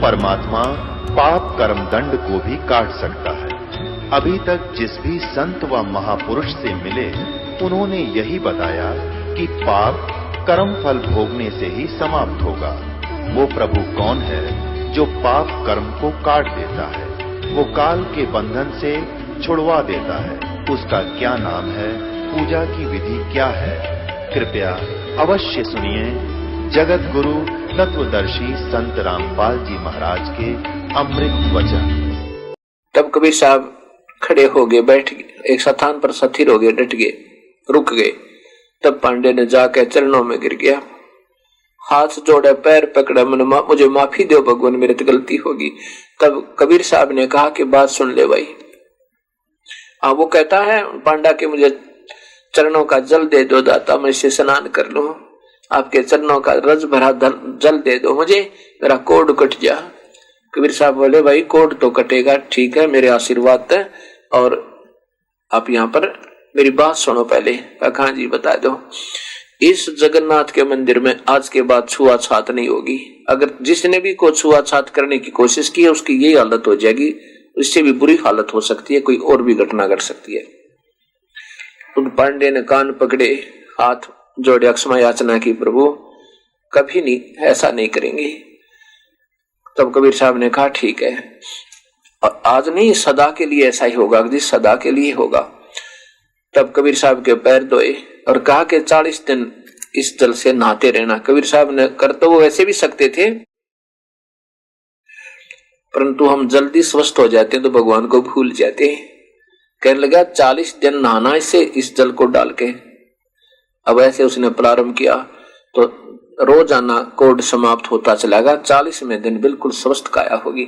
परमात्मा पाप कर्म दंड को भी काट सकता है। अभी तक जिस भी संत व महापुरुष से मिले उन्होंने यही बताया कि पाप कर्म फल भोगने से ही समाप्त होगा। वो प्रभु कौन है जो पाप कर्म को काट देता है, वो काल के बंधन से छुड़वा देता है। उसका क्या नाम है, पूजा की विधि क्या है? कृपया अवश्य सुनिए जगत गुरु तत्वदर्शी संत रामपाल जी महाराज के अमृत वचन। तब कबीर साहब खड़े हो गए, बैठ गए, एक स्थान पर स्थिर हो गए, डट गए, रुक गए। तब पांडे ने जाकर चरणों में गिर गया, हाथ जोड़े, पैर पकड़ा, मुझे माफी दो भगवान, मेरे तो गलती होगी। तब कबीर साहब ने कहा कि बात सुन ले भाई। वो कहता है पांडा के मुझे चरणों का जल दे दो दाता, मैं इससे स्नान कर लूं। आपके चरणों का रज भरा जल दे दो मुझे, मेरा कोढ़ कट जा। कबीर साहब बोले भाई कोढ़ तो कटेगा, ठीक है, मेरे आशीर्वाद है। और आप यहाँ पर मेरी बात सुनो पहले। कहा जी बता दो। इस जगन्नाथ के मंदिर में आज के बाद छुआछात नहीं होगी। अगर जिसने भी को छुआछात करने की कोशिश की है उसकी यही हालत हो जाएगी, इससे भी बुरी हालत हो सकती है, कोई और भी घटना घट सकती है। उन पांडे ने कान पकड़े, हाथ जोड़े, अक्षमा याचना की, प्रभु कभी नहीं, ऐसा नहीं करेंगे। तब कबीर साहब ने कहा ठीक है, और आज नहीं सदा के लिए ऐसा ही होगा, जिस सदा के लिए होगा। तब कबीर साहब के पैर धोए और कहा कि 40 दिन इस जल से नहाते रहना। कबीर साहब ने कर तो वो वैसे भी सकते थे, परंतु हम जल्दी स्वस्थ हो जाते हैं तो भगवान को भूल जाते हैं। कहने लगा 40 दिन नहाना इससे, इस जल को डाल के। अब ऐसे उसने प्रारंभ किया तो रोजाना कोढ़ समाप्त होता चलेगा, 40वें दिन बिल्कुल स्वस्थ काया होगी।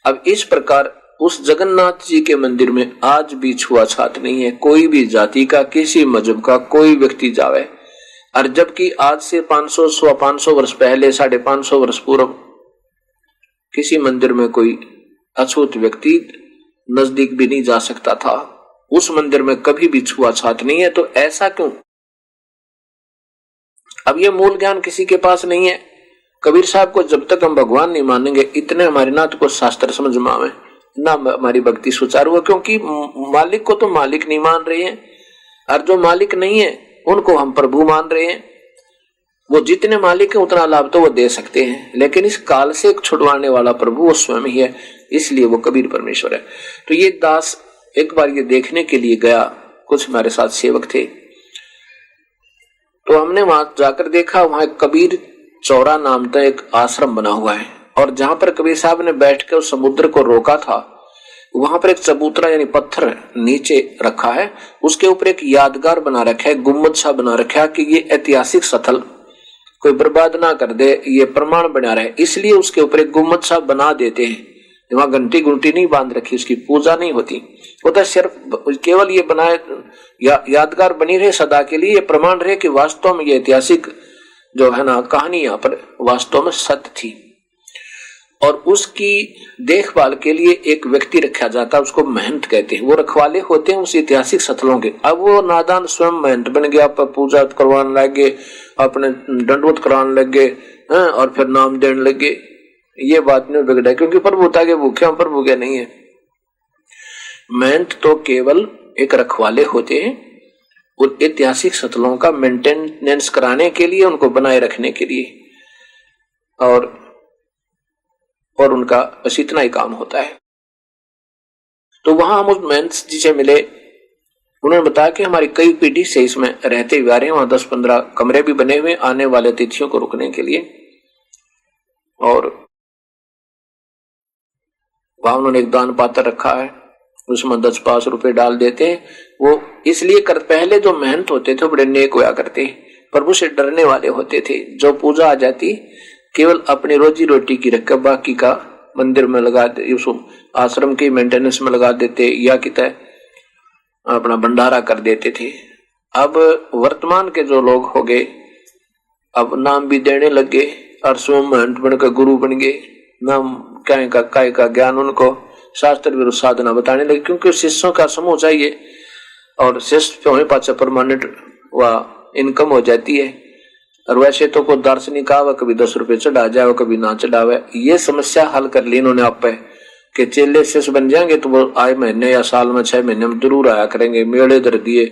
अब इस प्रकार उस जगन्नाथ जी के मंदिर में आज भी छुआछात नहीं है, कोई भी जाति का, किसी मजहब का कोई व्यक्ति जावे। और जबकि आज से 500 वर्ष पहले, 550 वर्ष पूर्व किसी मंदिर में कोई अछूत व्यक्ति नजदीक भी नहीं जा सकता था। उस मंदिर में कभी भी छुआछात नहीं है। तो ऐसा क्यों? अब ये मूल ज्ञान किसी के पास नहीं है। कबीर साहब को जब तक हम भगवान नहीं मानेंगे, इतने हमारे ना तो कुछ शास्त्र समझ में आवे, ना हमारी भक्ति सुचारू हो, क्योंकि मालिक को तो मालिक नहीं मान रहे हैं, और जो मालिक नहीं है उनको हम प्रभु मान रहे हैं। वो जितने मालिक है उतना लाभ तो वो दे सकते हैं, लेकिन इस काल से छुड़वाने वाला प्रभु वो स्वयं ही है, इसलिए वो कबीर परमेश्वर है। तो ये दास एक बार ये देखने के लिए गया, कुछ हमारे साथ सेवक थे, तो हमने वहां जाकर देखा, वहां कबीर चौरा नाम का एक आश्रम बना हुआ है, और जहां पर कबीर साहब ने बैठकर उस समुद्र को रोका था, वहां पर एक चबूतरा यानी पत्थर नीचे रखा है, उसके ऊपर एक यादगार बना रखा है, गुम्बद सा बना रखा है कि ये ऐतिहासिक स्थल कोई बर्बाद ना कर दे, ये प्रमाण बना रहे, इसलिए उसके ऊपर एक गुम्बद सा बना देते हैं। वहां घंटी गुंटी नहीं बांध रखी, उसकी पूजा नहीं होती, वो तो सिर्फ केवल ये बनाए यादगार बनी रहे सदा के लिए, ये प्रमाण रहे कि वास्तव में ये ऐतिहासिक जो है ना कहानी यहाँ पर वास्तव में सत्य थी। और उसकी देखभाल के लिए एक व्यक्ति रखा जाता है, उसको महंत कहते हैं, वो रखवाले होते हैं उस ऐतिहासिक स्थलों के। अब वो नादान स्वयं महंत बन गया, पूजा करवाने लगे, अपने दंडवत कराने लगे, और फिर नाम देने लगे। ये बात नहीं बिगड़ा, क्योंकि प्रभुता के भूखे हम प्रभु के नहीं है। महंत तो केवल एक रखवाले होते हैं उन ऐतिहासिक स्थलों का मेंटेनेंस कराने के लिए, उनको बनाए रखने के लिए, और उनका बस इतना ही काम होता है। तो वहां हम उस महंत जी से मिले, उन्होंने बताया कि हमारी कई पीढ़ी से इसमें रहते हुए आ रहे हैं, वहां 10-15 कमरे भी बने हुए आने वाले अतिथियों को रुकने के लिए, और वहां उन्होंने एक दान पात्र रखा है, उसमें 10-5 रुपए डाल देते हैं। वो इसलिए पहले जो महंत होते थे बड़े नेक हुआ करते, प्रभु से डरने वाले होते थे। जो पूजा आ जाती केवल अपनी रोजी रोटी की रखकर बाकी का मंदिर में लगा दे, आश्रम के मेंटेनेंस में लगा देते, या कितना अपना भंडारा कर देते थे। अब वर्तमान के जो लोग हो गए, अब नाम भी देने लगे और स्वयं महंत बनकर गुरु बन गए, नाम काय का ज्ञान उनको शास्त्र विरुद्ध साधना बताने लगे, क्योंकि शिष्यों का समूह चाहिए और शिष्य होने पास परमानेंट व इनकम हो जाती है। और वैसे तो कोई दार्शनिक आवे कभी 10 रुपए चढ़ा जाए कभी ना चढ़ावे। ये समस्या हल कर ली इन्होंने आप पे कि चेले शिष्य बन जाएंगे तो वो आए महीने या साल में 6 महीने में जरूर आया करेंगे, मेले धर दिए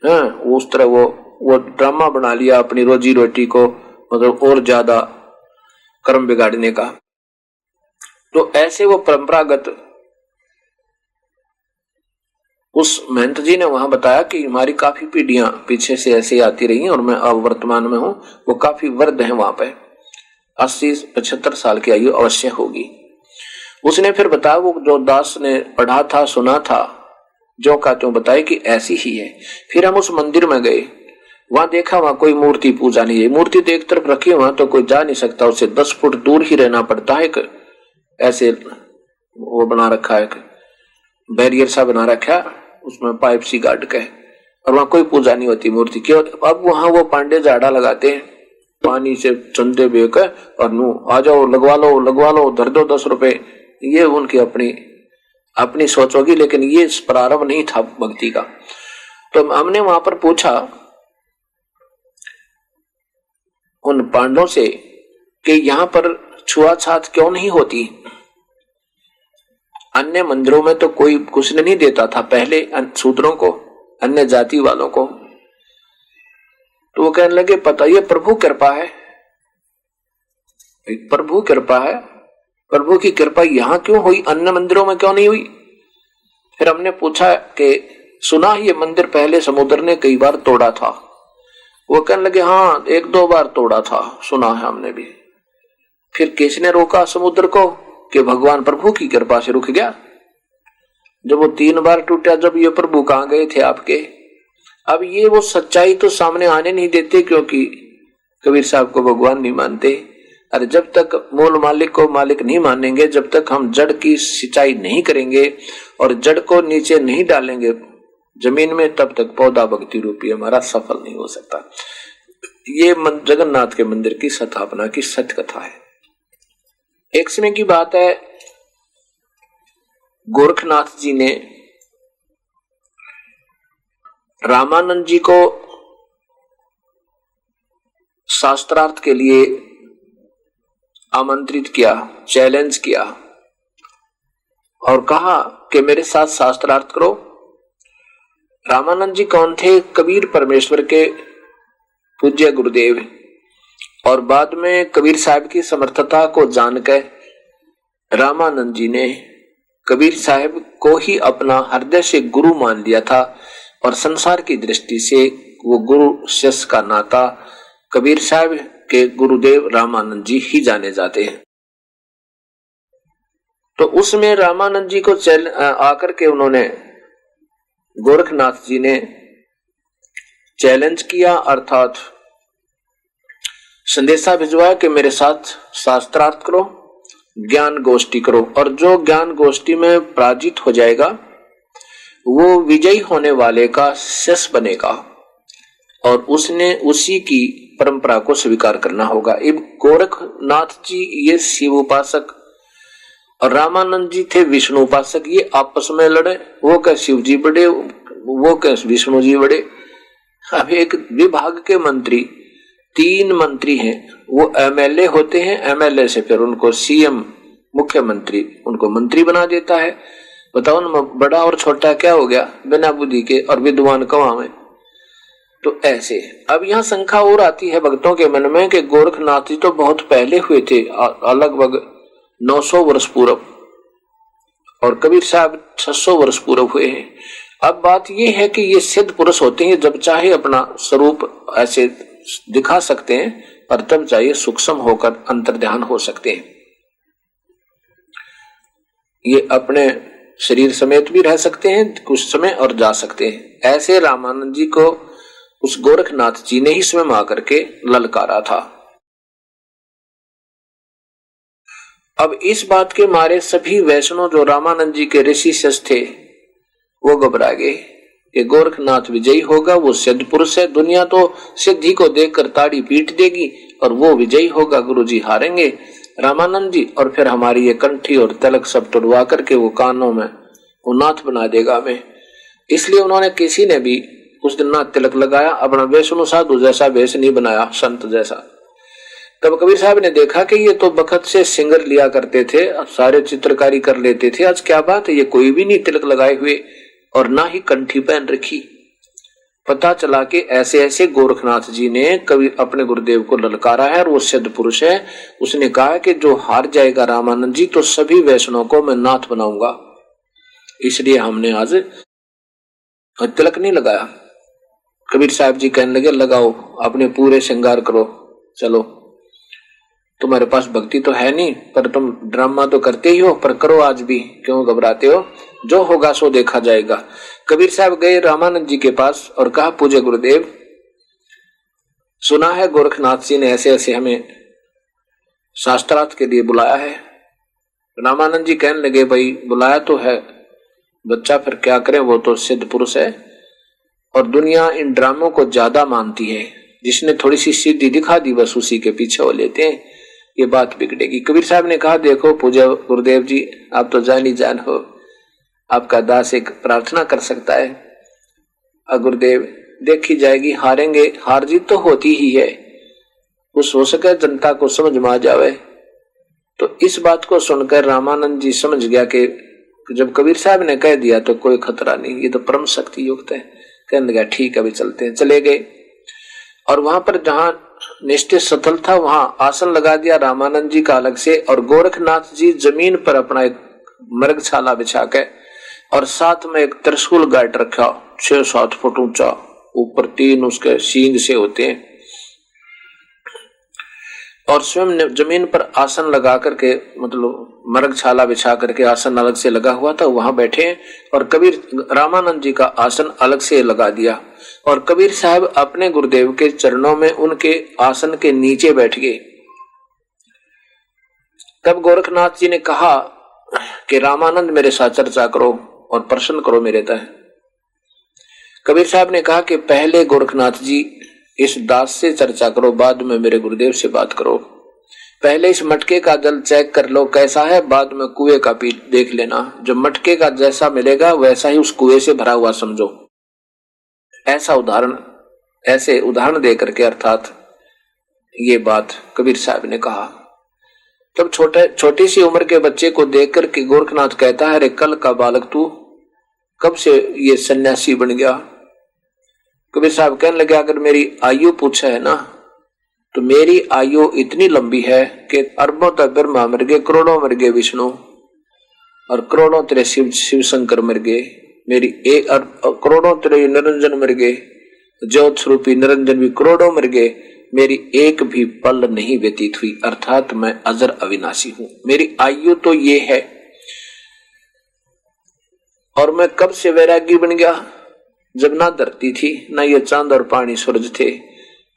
हैं। उस तरह वो ड्रामा बना लिया अपनी रोजी रोटी को मतलब और ज्यादा कर्म बिगाड़ने का। तो ऐसे वो परंपरागत उस महंत जी ने वहां बताया कि हमारी काफी पीढ़ियां पीछे से ऐसे आती रही हैं और मैं अब वर्तमान में हूं। वो काफी वृद्ध हैं, वहां पे 80-75 साल की आयु अवश्य होगी। उसने फिर बताया वो जो दास ने पढ़ा था सुना था जो का त्यों बताया कि ऐसी ही है। फिर हम उस मंदिर में गए, वहां देखा वहां कोई मूर्ति पूजा नहीं है। मूर्ति तो एक तरफ रखी वहां तो कोई जा नहीं सकता, उससे 10 फुट दूर ही रहना पड़ता है। एक ऐसे वो बना रखा है, बैरियर सा बना रखा है, उसमें पाइप सी गाड़ के, और वहां कोई पूजा नहीं होती मूर्ति की। अब वहां वो पांडे झाड़ा लगाते हैं पानी से चंदे बेक और नू आ जाओ लगवा लो धर दो 10 रुपए। ये उनकी अपनी सोच होगी, लेकिन ये प्रारंभ नहीं था भक्ति का। तो हमने वहां पर पूछा उन पांडवों से कि यहां पर छुआछात क्यों नहीं होती? अन्य मंदिरों में तो कोई कुछ नहीं देता था पहले शूद्रों को, अन्य जाति वालों को। तो वो कहने लगे पता ये प्रभु कृपा है, प्रभु कृपा है, प्रभु की कृपा यहां क्यों हुई, अन्य मंदिरों में क्यों नहीं हुई? फिर हमने पूछा कि सुना ये मंदिर पहले समुद्र ने कई बार तोड़ा था। वो कहने लगे हाँ 1-2 बार तोड़ा था, सुना है हमने भी। फिर किसने रोका समुद्र को कि भगवान प्रभु की कृपा से रुक गया। जब वो 3 बार टूटा, जब ये प्रभु कहां गए थे आपके? अब ये वो सच्चाई तो सामने आने नहीं देते क्योंकि कबीर साहब को भगवान नहीं मानते। अरे जब तक मूल मालिक को मालिक नहीं मानेंगे, जब तक हम जड़ की सिंचाई नहीं करेंगे और जड़ को नीचे नहीं डालेंगे जमीन में, तब तक पौधा भक्ति रूपी हमारा सफल नहीं हो सकता। ये जगन्नाथ के मंदिर की स्थापना की सत्य कथा है। एक समय की बात है, गोरखनाथ जी ने रामानंद जी को शास्त्रार्थ के लिए आमंत्रित किया, चैलेंज किया और कहा कि मेरे साथ शास्त्रार्थ करो। रामानंद जी कौन थे? कबीर परमेश्वर के पूज्य गुरुदेव, और बाद में कबीर साहब की समर्थता को जानकर रामानंद जी ने कबीर साहब को ही अपना हृदय से गुरु मान लिया था और संसार की दृष्टि से वो गुरु शिष्य का नाता कबीर साहब के गुरुदेव रामानंद जी ही जाने जाते हैं। तो उसमें रामानंद जी को आकर के उन्होंने गोरखनाथ जी ने चैलेंज किया, अर्थात संदेशा भिजवाया कि मेरे साथ शास्त्रार्थ करो, ज्ञान गोष्ठी करो, और जो ज्ञान गोष्ठी में पराजित हो जाएगा वो विजयी होने वाले का शिष्य बनेगा और उसने उसी की परंपरा को स्वीकार करना होगा। गोरखनाथ जी ये शिव उपासक और रामानंद जी थे विष्णु उपासक, ये आपस में लड़े, वो क्या शिव जी बड़े, वो क्या विष्णु जी बड़े। अब एक विभाग के मंत्री, 3 मंत्री हैं, वो एमएलए होते हैं, एमएलए से फिर उनको सीएम मुख्यमंत्री उनको मंत्री बना देता है। बताओ ना, बड़ा और छोटा क्या हो गया बिना बुद्धि के, और विद्वान कहाँ में। तो ऐसे अब यहाँ शंका और आती है भक्तों के मन में कि गोरखनाथ जी तो बहुत पहले हुए थे, लगभग 900 वर्ष पूर्व, और कबीर साहब 600 वर्ष पूर्व हुए हैं। अब बात यह है कि ये सिद्ध पुरुष होते हैं, जब चाहे अपना स्वरूप ऐसे दिखा सकते हैं और तब चाहे सूक्ष्म होकर अंतर्ध्यान हो सकते हैं। ये अपने शरीर समेत भी रह सकते हैं कुछ समय और जा सकते हैं। ऐसे रामानंद जी को उस गोरखनाथ जी ने ही स्वयं आकर के ललकारा था। अब इस बात के मारे सभी वैष्णव जो रामानंद जी के ऋषि शिष्य थे वो घबरा गए कि गोरखनाथ विजयी होगा, वो सिद्ध पुरुष है, दुनिया तो सिद्धि को देखकर ताड़ी पीट देगी और वो विजयी होगा, गुरुजी हारेंगे रामानंद जी, और फिर हमारी ये कंठी और तिलक सब तोड़वा करके वो कानों में वो नाथ बना देगा हमें। इसलिए उन्होंने किसी ने भी उस दिन ना तिलक लगाया, अपना वैष्णो साधु जैसा वेश नहीं बनाया, संत जैसा। तब कबीर साहब ने देखा कि ये तो बखत से सिंगर लिया करते थे, सारे चित्रकारी कर लेते थे, आज क्या बात है, ये कोई भी नहीं तिलक लगाए हुए और ना ही कंठी पहन रखी। पता चला कि ऐसे ऐसे गोरखनाथ जी ने कभी अपने गुरुदेव को ललकारा है और वो सिद्ध पुरुष है। उसने कहा कि जो हार जाएगा रामानंद जी तो सभी वैष्णव को मैं नाथ बनाऊंगा, इसलिए हमने आज तिलक नहीं लगाया। कबीर साहब जी कहने लगे लगाओ, अपने पूरे श्रृंगार करो, चलो तुम्हारे पास भक्ति तो है नहीं पर तुम ड्रामा तो करते ही हो, पर करो आज भी, क्यों घबराते हो, जो होगा सो देखा जाएगा। कबीर साहब गए रामानंद जी के पास और कहा पूज्य गुरुदेव, सुना है गोरखनाथ जी ने ऐसे ऐसे हमें शास्त्रार्थ के लिए बुलाया है। रामानंद जी कहने लगे भाई बुलाया तो है बच्चा, फिर क्या करें, वो तो सिद्ध पुरुष है और दुनिया इन ड्रामों को ज्यादा मानती है, जिसने थोड़ी सी सिद्धि दिखा दी बस उसी के पीछे वो लेते हैं, ये बात बिगड़ेगी। कबीर साहब ने कहा देखो पूज्य गुरुदेव जी, आप तो जान ही जान हो, आपका दास एक प्रार्थना कर सकता है। गुरुदेव देखी जाएगी, हारेंगे, हार जीत तो होती ही है, उस हो सके जनता को समझ में आ जावे। तो इस बात को सुनकर रामानंद जी समझ गया कि जब कबीर साहब ने कह दिया तो कोई खतरा नहीं, ये तो परम शक्ति युक्त है। कहने लगा ठीक है, अभी चलते हैं। चले गए और वहां पर जहां निश्चित स्थल था वहां आसन लगा दिया रामानंद जी का अलग से, और गोरखनाथ जी जमीन पर अपना एक मृगशाला बिछा के और साथ में एक त्रिशूल गाड़ रखा 6-7 फुट ऊंचा, ऊपर 3 उसके सींग से होते हैं, और स्वयं ने जमीन पर आसन लगा करके, मतलब मृगशाला बिछा करके आसन अलग से लगा हुआ था, वहां बैठे और कबीर रामानंद जी का आसन अलग से लगा दिया और कबीर साहब अपने गुरुदेव के चरणों में उनके आसन के नीचे बैठ गए। तब गोरखनाथ जी ने कहा कि रामानंद मेरे साथ चर्चा करो और प्रश्न करो मेरे तय। कबीर साहब ने कहा कि पहले गोरखनाथ जी इस दास से चर्चा करो, बाद में मेरे गुरुदेव से बात करो। पहले इस मटके का जल चेक कर लो कैसा है, बाद में कुएं का पी देख लेना, जो मटके का जैसा मिलेगा वैसा ही उस कुएं से भरा हुआ समझो। ऐसे उदाहरण दे करके अर्थात ये बात कबीर साहब ने कहा। तब छोटी सी उम्र के बच्चे को देख करके गोरखनाथ कहता है अरे कल का बालक तू कब से ये सन्यासी बन गया। कबीर साहब कहने लगे अगर मेरी आयु पूछा है ना तो मेरी आयु इतनी लंबी है कि अरबों तक ब्रह्मा मर गए, करोड़ों मर गए विष्णु, और करोड़ों तेरे शिव शंकर मर गए, मेरी करोड़ों तेरे निरंजन मर गए, ज्योत स्वरूपी निरंजन भी करोड़ों मर गए, मेरी एक भी पल नहीं व्यतीत हुई, अर्थात मैं अजर अविनाशी हूं। मेरी आयु तो ये है और मैं कब से वैरागी बन गया, जब ना धरती थी ना ये चांद और पानी सूरज थे,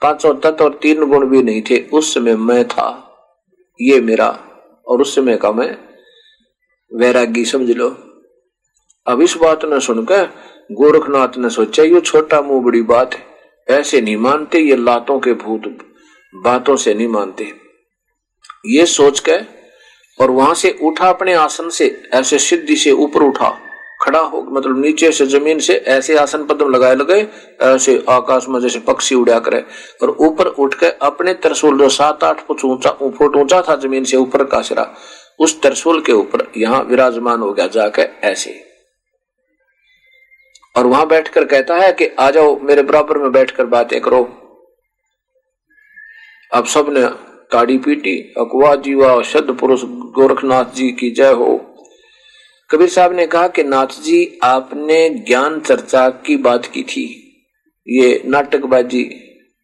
5 तत्व और 3 गुण भी नहीं थे, उस समय मैं था, ये मेरा, और उस समय का मैं वैरागी समझ लो। अब इस बात ने सुनकर गोरखनाथ ने सोचा ये छोटा मुंह बड़ी बात है, ऐसे नहीं मानते ये लातों के भूत, बातों से नहीं मानते। ये सोच के और वहां से उठा, अपने आसन से ऐसे सिद्धि से ऊपर उठा, खड़ा हो, मतलब नीचे से जमीन से ऐसे आसन पद्म लगाए लगे, ऐसे आकाश में जैसे पक्षी उड़ा करे, और ऊपर उठ के अपने त्रिशूल जो 7-8 फुट ऊंचा था जमीन से ऊपर का सिरा, उस त्रिशूल के ऊपर यहां विराजमान हो गया जाके ऐसे, और वहां बैठकर कहता है कि आ जाओ मेरे बराबर में बैठकर बातें करो। अब सबने ताड़ी पीटी, अकवा जीवा, शुद्ध पुरुष गोरखनाथ जी की जय हो। कबीर साहब ने कहा कि नाथ जी आपने ज्ञान चर्चा की बात की थी, ये नाटकबाजी,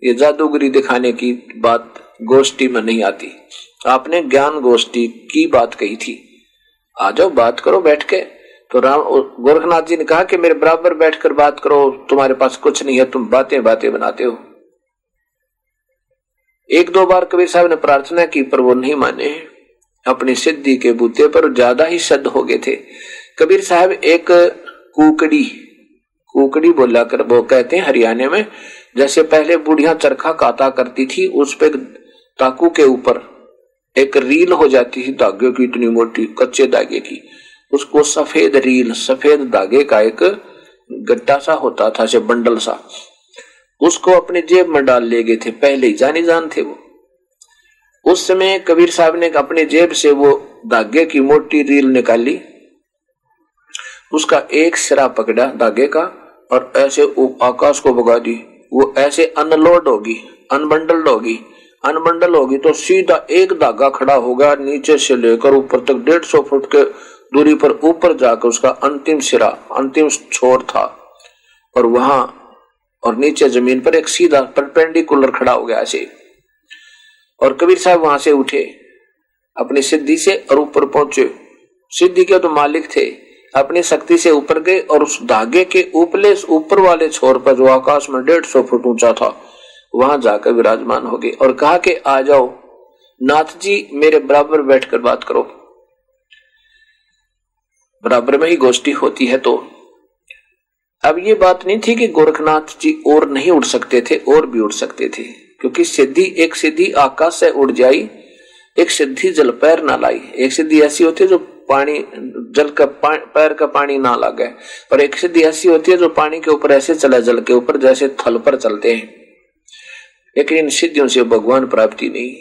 ये जादूगरी दिखाने की बात गोष्ठी में नहीं आती, आपने ज्ञान गोष्ठी की बात कही थी, आ जाओ बात करो बैठ के। तो गोरखनाथ जी ने कहा कि मेरे बराबर बैठकर बात करो, तुम्हारे पास कुछ नहीं है, तुम बातें बनाते हो। 1-2 बार कबीर साहब ने प्रार्थना की पर वो नहीं माने, अपनी सिद्धि के बूते पर ज्यादा ही सिद्ध हो गए थे। कबीर साहब एक कुकड़ी बोला कर, वो कहते हैं हरियाणा में, जैसे पहले बुढ़िया चरखा काटा करती थी, उस पे ताकू के ऊपर एक रील हो जाती थी धागे की, इतनी मोटी कच्चे धागे की, उसको सफेद रील, सफेद धागे का एक गट्टा सा होता था, से बंडल सा, उसको अपने जेब में डाल ले गए थे, पहले ही जानी जान थे वो। उस समय कबीर साहब ने अपने जेब से वो धागे की मोटी रील निकाली, उसका एक सिरा पकड़ा धागे का और ऐसे आकाश को भगा दी। वो ऐसे अनलोड होगी, अनबंडल्ड होगी, अनबंडल होगी तो सीधा एक धागा खड़ा होगा, नीचे से लेकर ऊपर तक 150 फुट के दूरी पर ऊपर जाकर उसका अंतिम सिरा, अंतिम छोर था, और वहां और नीचे जमीन पर एक सीधा परपेंडिकुलर खड़ा हो गया ऐसे। और कबीर साहब वहां से उठे अपनी सिद्धि से और ऊपर पहुंचे। सिद्धि के तो मालिक थे, अपनी शक्ति से ऊपर गए और उस धागे के ऊपर वाले छोर पर जो आकाश में 150 फुट ऊंचा था, वहां जाकर विराजमान हो गए और कहा कि आ जाओ नाथ जी, मेरे बराबर बैठकर बात करो। बराबर में ही गोष्ठी होती है। तो अब ये बात नहीं थी कि गोरखनाथ जी और नहीं उड़ सकते थे, और भी उड़ सकते थे, क्योंकि सिद्धि, एक सिद्धि आकाश से उड़ जाई, एक सिद्धि जल पैर ना लाई। एक सिद्धि ऐसी होती है जो पानी, जल का पैर का पानी ना लगे, और एक सिद्धि ऐसी होती है जो पानी के ऊपर ऐसे चला, जल के ऊपर जैसे थल पर चलते हैं। लेकिन इन सिद्धियों से भगवान प्राप्ति नहीं।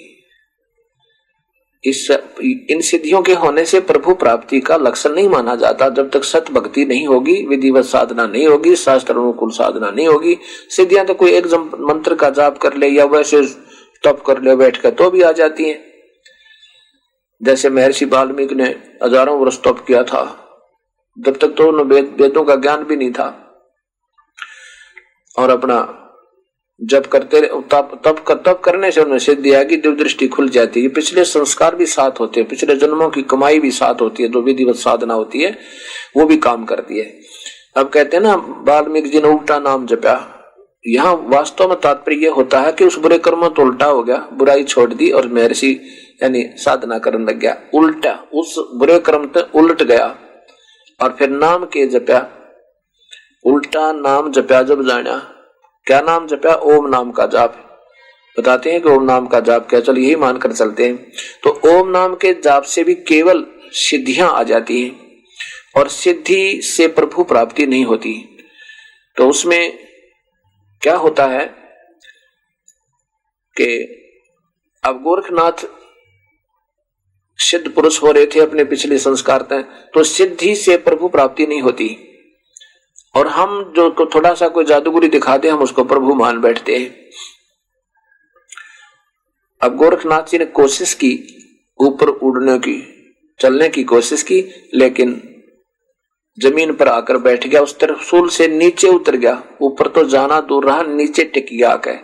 इन सिद्धियों के होने से प्रभु प्राप्ति का लक्षण नहीं माना जाता। जब तक सत भक्ति नहीं होगी, विधिवत साधना नहीं होगी, शास्त्र अनुकूल साधना नहीं होगी। सिद्धियां तो कोई एक मंत्र का जाप कर ले या वैसे तप कर ले बैठ कर तो भी आ जाती हैं। जैसे महर्षि वाल्मीकि ने हजारों वर्ष तप किया था, जब तक तो उन्हें वेदों का ज्ञान भी नहीं था, और अपना जब करते तप करने से उन्हें सिद्धि आएगी, दिव्य दृष्टि खुल जाती है। पिछले संस्कार भी साथ होते हैं, पिछले जन्मों की कमाई भी साथ होती है, जो विधिवत साधना होती है वो भी काम करती है। अब कहते हैं ना, वाल्मीकि जी ने उल्टा नाम जपा। यहाँ वास्तव में तात्पर्य होता है कि उस बुरे कर्म तो उल्टा हो गया, बुराई छोड़ दी और महर्षि यानी साधना करने लग गया। उल्टा उस बुरे कर्म तो उलट गया और फिर नाम के जपा, उल्टा नाम जपा। जब जाना क्या नाम जपा? ओम नाम का जाप। बताते हैं कि ओम नाम का जाप क्या, चल यही मानकर चलते हैं। तो ओम नाम के जाप से भी केवल सिद्धियां आ जाती हैं, और सिद्धि से प्रभु प्राप्ति नहीं होती। तो उसमें क्या होता है कि अब गोरखनाथ सिद्ध पुरुष हो रहे थे अपने पिछले संस्कार तक, तो सिद्धि से प्रभु प्राप्ति नहीं होती। और हम जो को थोड़ा सा कोई जादूगरी दिखा दे, हम उसको प्रभु मान बैठते हैं। अब गोरखनाथ जी ने कोशिश की ऊपर उड़ने की, चलने की कोशिश की, लेकिन जमीन पर आकर बैठ गया, उस त्रिशूल से नीचे उतर गया। ऊपर तो जाना दूर रहा, नीचे टिक गया आकर।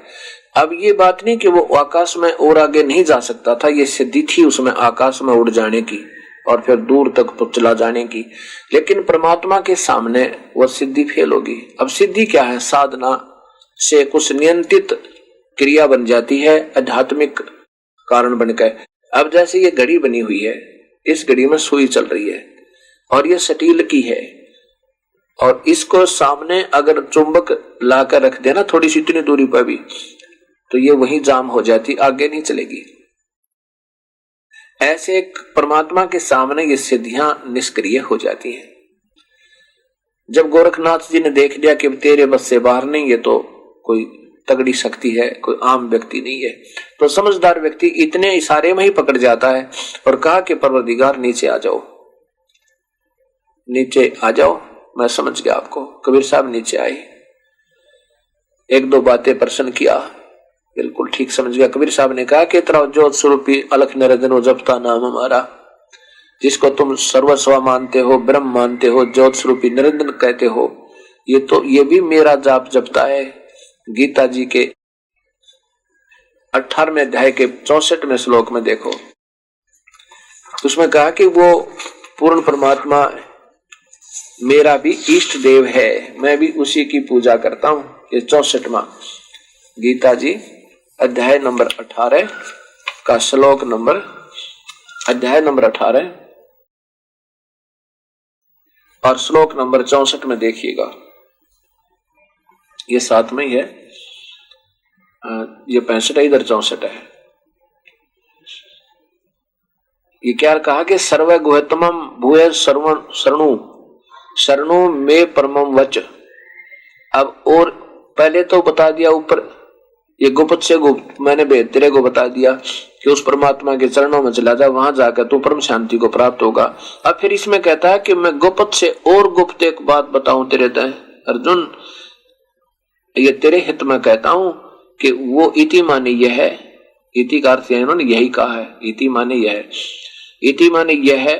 अब ये बात नहीं कि वो आकाश में और आगे नहीं जा सकता था, ये सिद्धि थी उसमें आकाश में उड़ जाने की और फिर दूर तक तो चला जाने की, लेकिन परमात्मा के सामने वो सिद्धि फेल होगी। अब सिद्धि क्या है? साधना से कुछ नियंत्रित क्रिया बन जाती है, आध्यात्मिक कारण बनकर। अब जैसे ये घड़ी बनी हुई है, इस घड़ी में सुई चल रही है और ये स्टील की है, और इसको सामने अगर चुंबक लाकर रख देना थोड़ी सी इतनी दूरी पर भी, तो ये वहीं जाम हो जाती, आगे नहीं चलेगी। ऐसे परमात्मा के सामने ये सिद्धियां निष्क्रिय हो जाती हैं। जब गोरखनाथ जी ने देख लिया कि तेरे बस से बाहर नहीं, ये तो कोई तगड़ी शक्ति है, कोई आम व्यक्ति नहीं है, तो समझदार व्यक्ति इतने इशारे में ही पकड़ जाता है और कहा कि परवरदिगार नीचे आ जाओ, नीचे आ जाओ, मैं समझ गया आपको। कबीर साहब नीचे आए, एक दो बातें प्रश्न किया, बिल्कुल ठीक समझ गया। कबीर साहब ने कहा कि तेरा ज्योत स्वरूपी अलख निरंजन जपता नाम हमारा, जिसको तुम सर्वस्व मानते हो, ब्रह्म मानते हो, ज्योत स्वरूपी निरंजन कहते हो, ये भी मेरा जाप जपता है। गीता जी के 18वें अध्याय के 64वें श्लोक में देखो, उसमें कहा कि वो पूर्ण परमात्मा मेरा भी इष्ट देव है, मैं भी उसी की पूजा करता हूं। ये 64वां गीता जी अध्याय नंबर 18 का श्लोक नंबर, अध्याय नंबर 18 और श्लोक नंबर 64 में देखिएगा। ये साथ में ही है, ये 65 है, इधर 64 है। ये क्या कहा कि सर्व गुहतमम भूय शरणु शरणु मे परमम वच, अब और पहले तो बता दिया ऊपर, ये गुप्त से गुप्त मैंने तेरे को बता दिया कि उस परमात्मा के चरणों में चला जा, वहां जाकर तू परम शांति को प्राप्त होगा। अब फिर इसमें कहता है कि मैं गुप्त से और गुप्त एक बात बताऊं तेरे दय अर्जुन, ये तेरे हित में कहता हूं कि वो इति माने यह है, इति का अर्थ इन्होंने यही कहा है, इति माने यह है, इति माने यह है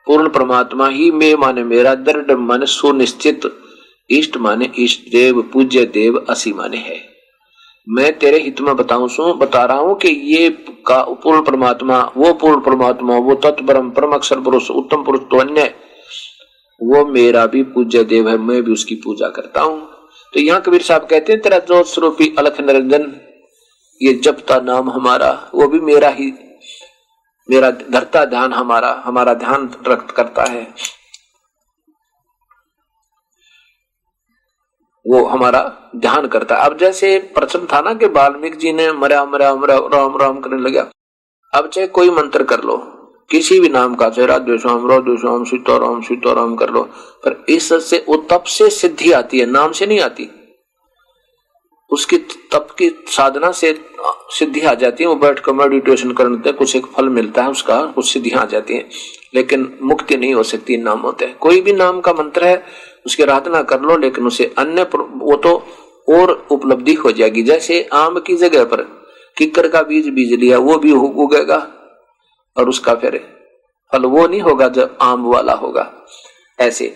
पूर्ण परमात्मा ही, मैं माने मेरा, दृढ़ मन सुनिश्चित, इष्ट माने इष्ट देव, पूज्य देव, असी माने है। मैं तेरे हित में बता रहा हूं कि ये का पूर्ण परमात्मा, वो पूर्ण परमात्मा, वो तत्परम परम अक्षर पुरुष उत्तम पुरुष तो अन्य, वो मेरा भी पूज्य देव है, मैं भी उसकी पूजा करता हूं। तो यहाँ कबीर साहब कहते हैं तेरा ज्योत स्वरूपी अलख निरंजन ये जपता नाम हमारा, वो भी मेरा ही, मेरा धरता ध्यान, हमारा ध्यान रक्त करता है, वो हमारा ध्यान करता है। अब जैसे प्रश्न था ना कि वाल्मीकि जी ने मरा मरा मरा राम राम करने लगा, अब चाहे कोई मंत्र कर लो किसी भी नाम का, चाहे राधे श्याम सीताराम कर लो, पर इससे वो तप से सिद्धि आती है, नाम से नहीं आती। उसकी तप की साधना से सिद्धि आ जाती है, वो बैठ कर मेडिटेशन करने से कुछ एक फल मिलता है उसका, कुछ सिद्धियां आ जाती हैं, लेकिन मुक्ति नहीं हो सकती नाम होते हैं। कोई भी नाम का मंत्र है उसकी आराधना कर लो, लेकिन उसे अन्य वो तो और उपलब्धि हो जाएगी। जैसे आम की जगह पर किक्कर का बीज लिया, वो भी उगेगा और उसका फिर फल वो नहीं होगा जब आम वाला होगा। ऐसे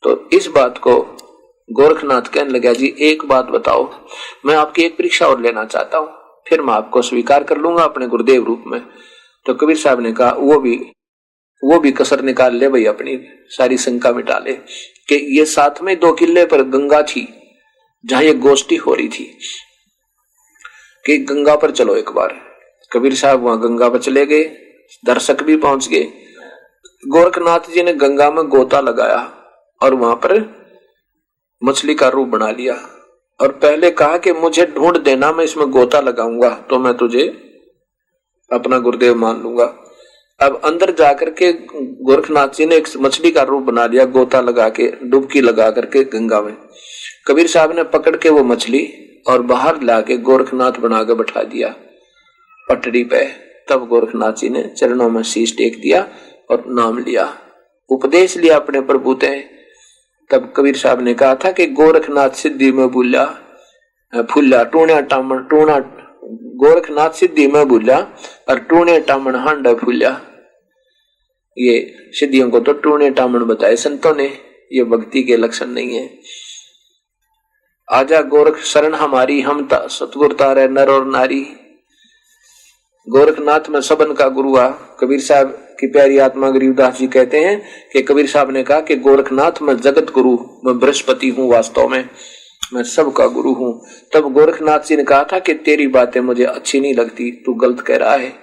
तो इस बात को गोरखनाथ कहने लगा, जी एक बात बताओ, मैं आपकी एक परीक्षा और लेना चाहता हूं, फिर मैं आपको स्वीकार कर लूंगा अपने गुरुदेव रूप में। तो कबीर साहब ने कहा वो भी कसर निकाल ले भाई, अपनी सारी शंका मिटा ले कि ये साथ में 2 किले पर गंगा थी जहां ये गोष्ठी हो रही थी, कि गंगा पर चलो एक बार। कबीर साहब वहां गंगा पर चले गए, दर्शक भी पहुंच गए। गोरखनाथ जी ने गंगा में गोता लगाया और वहां पर मछली का रूप बना लिया, और पहले कहा कि मुझे ढूंढ देना, मैं इसमें गोता लगाऊंगा तो मैं तुझे अपना गुरुदेव मान लूंगा। अब अंदर जाकर के गोरखनाथ जी ने एक मछली का रूप बना लिया, गोता लगा के, डुबकी लगा करके गंगा में। कबीर साहब ने पकड़ के वो मछली और बाहर लाके गोरखनाथ बना के बैठा दिया पटड़ी पे। तब गोरखनाथ जी ने चरणों में शीश टेक दिया और नाम लिया, उपदेश लिया अपने प्रभु ते। तब कबीर साहब ने कहा था कि गोरखनाथ सिद्धि में भूला फूला टूणा टामन टूणा, गोरखनाथ सिद्धि में भूला और टूणे टामन हांडा फूला। ये सिद्धियों को तो टूणे टामन बताए संतों ने, ये भक्ति के लक्षण नहीं है। आजा गोरख शरण हमारी, हम सतगुरु तारे नर और नारी। गोरखनाथ में सबन का गुरु आ। कबीर साहब की प्यारी आत्मा गरीबदास जी कहते हैं कि कबीर साहब ने कहा कि गोरखनाथ में जगत गुरु, मैं बृहस्पति हूँ, वास्तव में मैं सबका गुरु हूँ। तब गोरखनाथ जी ने कहा था कि तेरी बातें मुझे अच्छी नहीं लगती, तू गलत कह रहा है,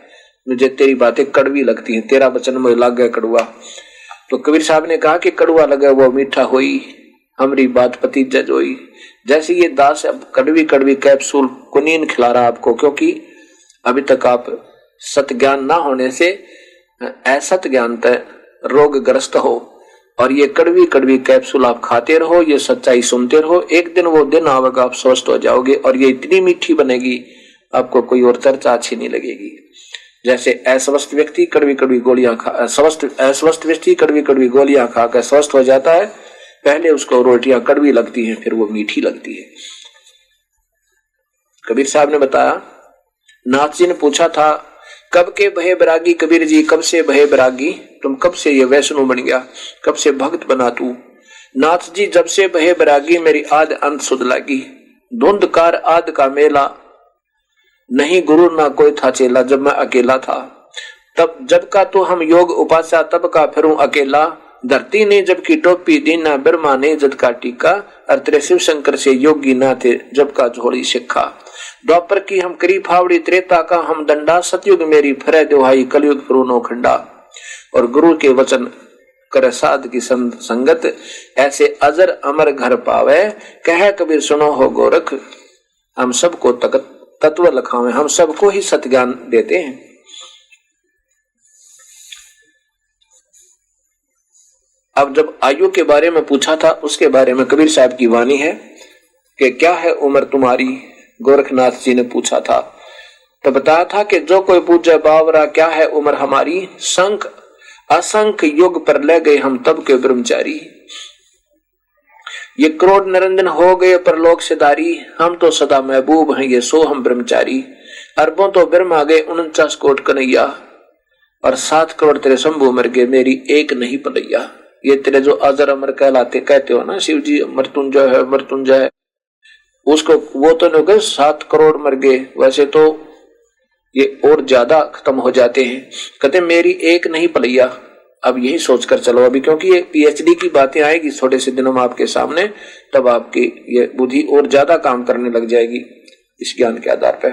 मुझे तेरी बातें कड़वी लगती हैं, तेरा वचन मुझे लग गया कड़वा। तो कबीर साहब ने कहा कि कड़वा लगा वो मीठा होई, हमारी बात पति जज होई। जैसे ये दास अब कड़वी कड़वी कैप्सूल कुनीन खिला रहा आपको, क्योंकि अभी तक आप सत ज्ञान ना होने से असत ज्ञान तक रोगग्रस्त हो, और ये कड़वी कड़वी कैप्सूल आप खाते रहो, ये सच्चाई सुनते रहो, एक दिन वो दिन आवेगा आप स्वस्थ हो जाओगे, और ये इतनी मीठी बनेगी आपको कोई और चर्चा अच्छी नहीं लगेगी। जैसे अस्वस्थ व्यक्ति कड़वी कड़वी गोलियां खा, अस्वस्थ व्यक्ति कड़वी कड़वी गोलियां खाकर स्वस्थ हो जाता है, पहले उसको रोटियां कड़वी लगती हैं, फिर वो मीठी लगती है। कबीर साहब ने बताया, नाथ जी ने पूछा था कब के भय बैरागी, कबीर जी कब से भय बैरागी, तुम कब से ये वैष्णव बन गया, कब से भक्त बना तू। नाथ जी जब से भय बैरागी, मेरी आद अंत सुध लागी, धुंधकार आद का मेला, नहीं गुरु ना कोई था चेला, जब मैं अकेला था। तब जब का तो हम योग उपासा, तब का फिरूं अकेला, धरती ने जब की टोपी दीना, ब्रह्मा ने जद का टीका, अरे शिव शंकर से योगी ना थे, जब का झोली सिक्खा। द्वापर की हम करी फावड़ी, त्रेता का हम दंडा, सतयुग मेरी फरे दुहाई, कलयुग फिरू नौखंडा। और गुरु के वचन कर साध की संगत, ऐसे अजर अमर घर पावे, कह कबीर सुनो हो गोरख, हम सबको तत्व लखावे, हम सबको ही सत ज्ञान देते हैं। अब जब आयु के बारे में पूछा था, उसके बारे में कबीर साहब की वाणी है कि क्या है उम्र तुम्हारी, गोरखनाथ जी ने पूछा था। तो बताया था कि जो कोई पूछे बावरा क्या है उम्र हमारी, संख असंख्य युग पर ले गए हम तब के ब्रह्मचारी। ये करोड़ निरंजन हो गए परलोक से दारी, हम तो सदा महबूब हैं ये सो हम ब्रह्मचारी। अरबों तो ब्रह्म आ गए 49 कोट कन्हैया, और 7 करोड़ तेरे शंभू मर गए मेरी एक नहीं पलैया। ये तेरे जो अजर अमर कहलाते कहते हो ना शिव जी, मृत्युंजय है मृत्युंजय है, उसको वो तो नहीं गए 7 करोड़ मर गए, वैसे तो ये और ज्यादा खत्म हो जाते हैं। कहते मेरी एक नहीं पलैया। अब यही सोचकर चलो अभी, क्योंकि ये पीएचडी की बातें आएगी थोड़े से दिनों में आपके सामने, तब आपकी ये बुद्धि और ज्यादा काम करने लग जाएगी इस ज्ञान के आधार पर।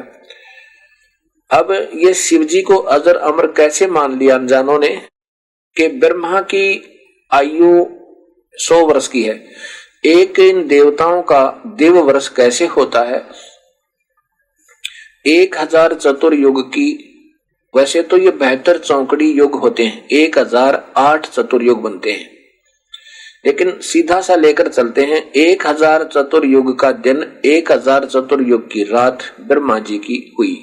अब ये शिव जी को अजर अमर कैसे मान लिया अनजानों ने कि ब्रह्मा की आयु 100 वर्ष की है, एक इन देवताओं का देव वर्ष कैसे होता है 1000 चतुर्युग की। वैसे तो ये 72 चौकड़ी युग होते हैं, 1008 चतुर्युग बनते हैं, लेकिन सीधा सा लेकर चलते हैं। 1000 चतुर्युग का दिन 1000 चतुर्युग की रात ब्रह्मा जी की हुई।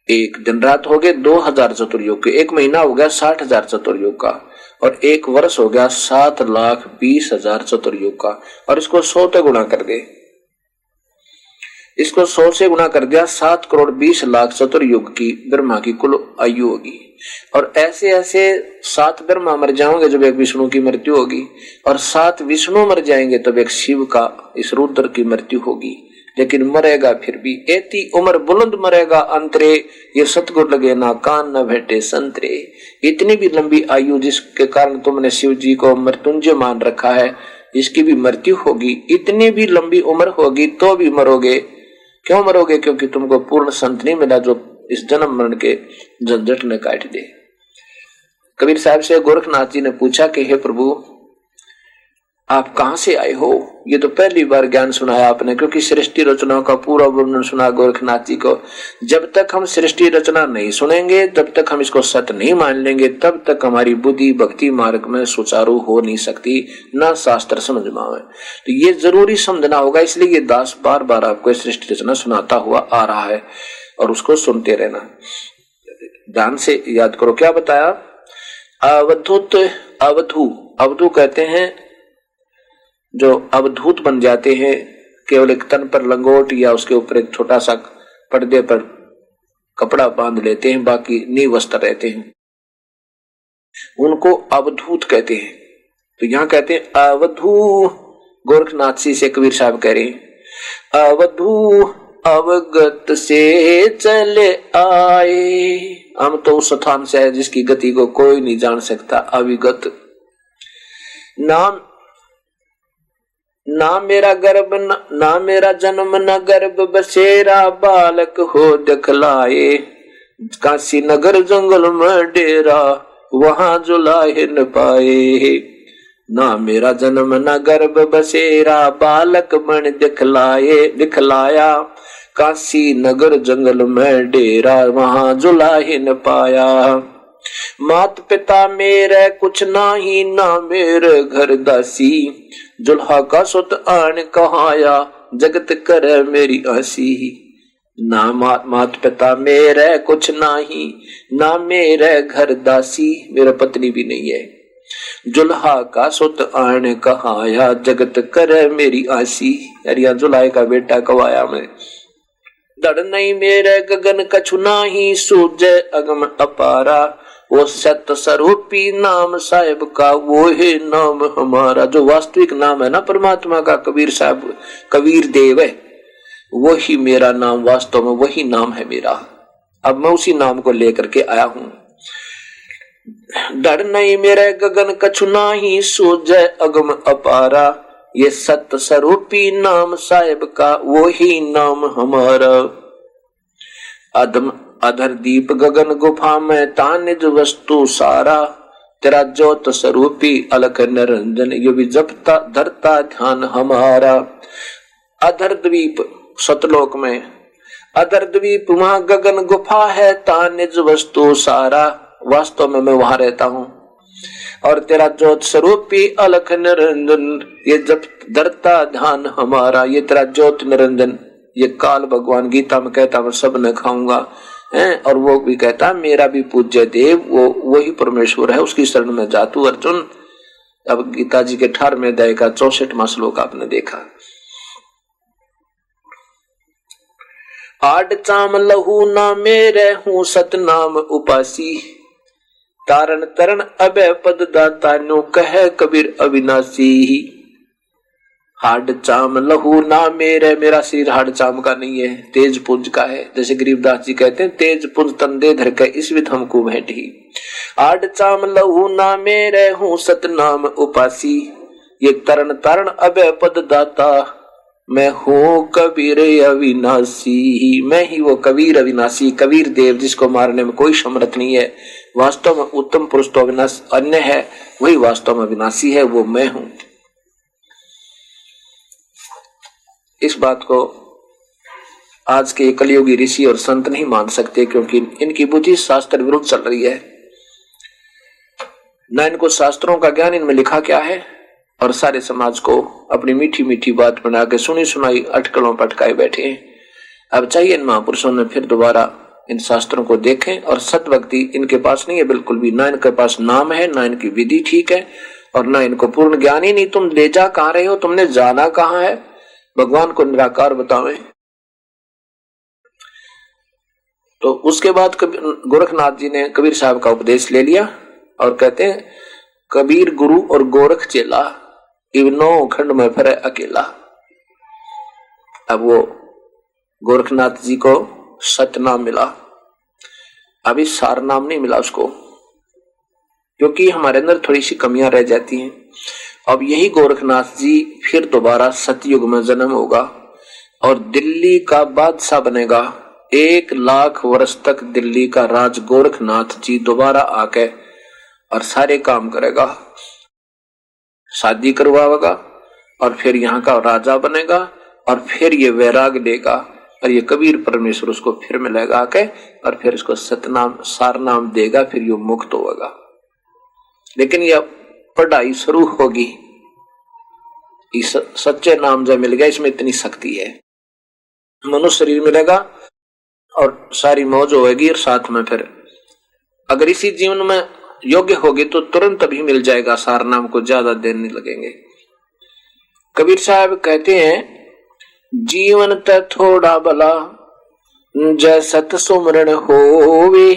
एक दिन रात हो गए 2000 चतुर्युग के, एक महीना हो गया 60,000 चतुर्युग का, और एक वर्ष हो गया 7,20,000 चतुर्युग का। और इसको 100 से गुणा कर दे, इसको 100 से गुणा कर दिया, 7 करोड़ 20 लाख चतुर्युग की ब्रह्मा की कुल आयु होगी। और ऐसे ऐसे 7 ब्रह्मा मर जाओगे जब एक विष्णु की मृत्यु होगी, और 7 विष्णु मर जाएंगे तब एक शिव का इस रुद्र की मृत्यु होगी। लेकिन मरेगा फिर भी एती उम्र बुलंद मरेगा अंतरे, ये सतगुर लगे ना कान न भेटे संतरे। इतनी भी लंबी आयु जिसके कारण तुमने शिव जी को मृत्युंजय मान रखा है, इसकी भी मृत्यु होगी। इतनी भी लंबी उम्र होगी तो भी मरोगे। क्यों मरोगे? क्योंकि तुमको पूर्ण संत नहीं मिला जो इस जन्म मरण के झंझट ने काट दे। कबीर साहब से गोरखनाथ जी ने पूछा कि हे प्रभु आप कहां से आए हो? ये तो पहली बार ज्ञान सुनाया आपने, क्योंकि सृष्टि रचना का पूरा वर्णन सुना गोरखनाथ जी को। जब तक हम सृष्टि रचना नहीं सुनेंगे, जब तक हम इसको सत्य नहीं मान लेंगे, तब तक हमारी बुद्धि भक्ति मार्ग में सुचारू हो नहीं सकती, ना शास्त्र समझ में आवे। तो ये जरूरी समझना होगा, इसलिए ये दास बार बार आपको सृष्टि रचना सुनाता हुआ आ रहा है, और उसको सुनते रहना। ध्यान से याद करो क्या बताया। अवधूत अवधू कहते हैं जो अवधूत बन जाते हैं, केवल एक तन पर लंगोट या उसके ऊपर एक छोटा सा पर्दे पर कपड़ा बांध लेते हैं, बाकी निवस्त्र रहते हैं, उनको अवधूत कहते हैं। तो यहां कहते हैं अवधू। गोरखनाथ जी से कबीर साहब कह रहे हैं अवधू अवगत से चले आए। हम तो उस स्थान से है जिसकी गति को कोई नहीं जान सकता। अविगत ना मेरा गर्भ ना मेरा जन्म न गर्भ बसेरा बालक हो दिखलाए। काशी नगर जंगल में डेरा वहां जुलाहे न पाए। ना मेरा जन्म न गर्भ बसेरा बालक मन दिखलाया। काशी नगर जंगल में डेरा वहां जुलाहे न पाया। मात पिता मेरे कुछ नाही ना मेरे घर दासी। जुल्हा का सुत आन कहाया जगत करे मेरी आसी। ना मात पिता मेरे कुछ नाही ना मेरे घर दासी, मेरा पत्नी भी नहीं है। जुल्हा का सुत आन कहाया जगत करे मेरी आसी। यार जुल्हा का बेटा कवाया मैं। दड़ नहीं मेरे गगन कछु नाही सूझे अगम अपारा। वो सत्य स्वरूपी नाम साहिब का वो है नाम हमारा। जो वास्तविक नाम है ना परमात्मा का, कबीर साहब कबीर देव है, वही मेरा नाम, वास्तव में वही नाम है मेरा। अब मैं उसी नाम को लेकर के आया हूं। डर नहीं मेरे गगन कछु नाही सूझे अगम अपारा। ये सत्य स्वरूपी नाम साहिब का वो ही नाम हमारा। अधर दीप गगन गुफा में तानिज वस्तु सारा। तेरा ज्योत स्वरूपी अलख निरंजन ये भी जपता धरता ध्यान हमारा। अधर द्वीप सतलोक में, अधर द्वीप वहां गगन गुफा है तानिज वस्तु सारा। वास्तव में मैं वहां रहता हूं। और तेरा ज्योत स्वरूपी अलख निरंजन, ये जब धरता ध्यान हमारा, ये तेरा ज्योत निरंजन, ये काल भगवान गीता में कहता मैं सब न खाऊंगा है, और वो भी कहता मेरा भी पूज्य देव वही परमेश्वर है, उसकी शरण में जा तू अर्जुन। अब गीता जी के 18वें अध्याय का 64वां श्लोक आपने देखा। आड चाम लहू ना मेरे हूँ सतनाम उपासी, तारण तरण अभय पद दाता नो कहे कबीर अविनाशी। हाड चाम लहू ना मेरे, मेरा शरीर हाड चाम का नहीं है, तेज पुंज का है। जैसे गरीबदास जी कहते हैं तेज पुंज तन दे धर के इस विध हमको भेंटी। हाड चाम लहू ना मेरे हूँ सतनाम उपासी, ये तरण तरण अभय पद दाता मैं हूँ कबीर अविनाशी। मैं ही वो कबीर अविनाशी, कबीर देव जिसको मारने में कोई समर्थ नहीं है। वास्तव में उत्तम पुरुष तो अविनाश अन्य है, वही वास्तव में अविनाशी है, वो मैं हूं। इस बात को आज के कलयुगी ऋषि और संत नहीं मान सकते, क्योंकि इनकी बुद्धि शास्त्र विरुद्ध चल रही है। न इनको शास्त्रों का ज्ञान इनमें लिखा क्या है, और सारे समाज को अपनी मीठी मीठी बात बना के सुनी सुनाई अटकलों पटकाए बैठे हैं। अब चाहिए इन महापुरुषों ने फिर दोबारा इन शास्त्रों को देखें, और सत भक्ति इनके पास नहीं है बिल्कुल भी, ना इनके पास नाम है, ना इनकी विधि ठीक है, और ना इनको पूर्ण ज्ञान ही नहीं। तुम ले जा कहां रहे हो, तुमने जाना कहां है, भगवान को निराकार बतावे। तो उसके बाद गोरखनाथ जी ने कबीर साहब का उपदेश ले लिया और कहते हैं कबीर गुरु और गोरख चेला, इवनो खंड में फिर अकेला। अब वो गोरखनाथ जी को सत नाम मिला, अभी सार नाम नहीं मिला उसको, क्योंकि हमारे अंदर थोड़ी सी कमियां रह जाती हैं। अब यही गोरखनाथ जी फिर दोबारा सतयुग में जन्म होगा और दिल्ली का बादशाह बनेगा। 1 लाख वर्ष तक दिल्ली का राज गोरखनाथ जी दोबारा आके और सारे काम करेगा, शादी करवाएगा और फिर यहाँ का राजा बनेगा, और फिर ये वैराग लेगा और ये कबीर परमेश्वर उसको फिर मिलेगा आके, और फिर इसको सतनाम सार नाम देगा, फिर ये मुक्त होगा। लेकिन यह पढ़ाई शुरू होगी, इस सच्चे नाम जब मिल गया, इसमें इतनी शक्ति है, मनुष्य शरीर मिलेगा और सारी मौज होगी, और साथ में फिर अगर इसी जीवन में योग्य होगी तो तुरंत अभी मिल जाएगा सार नाम को, ज्यादा दिन नहीं लगेंगे। कबीर साहब कहते हैं जीवन त थोड़ा भला जय सत सुमरण होवे,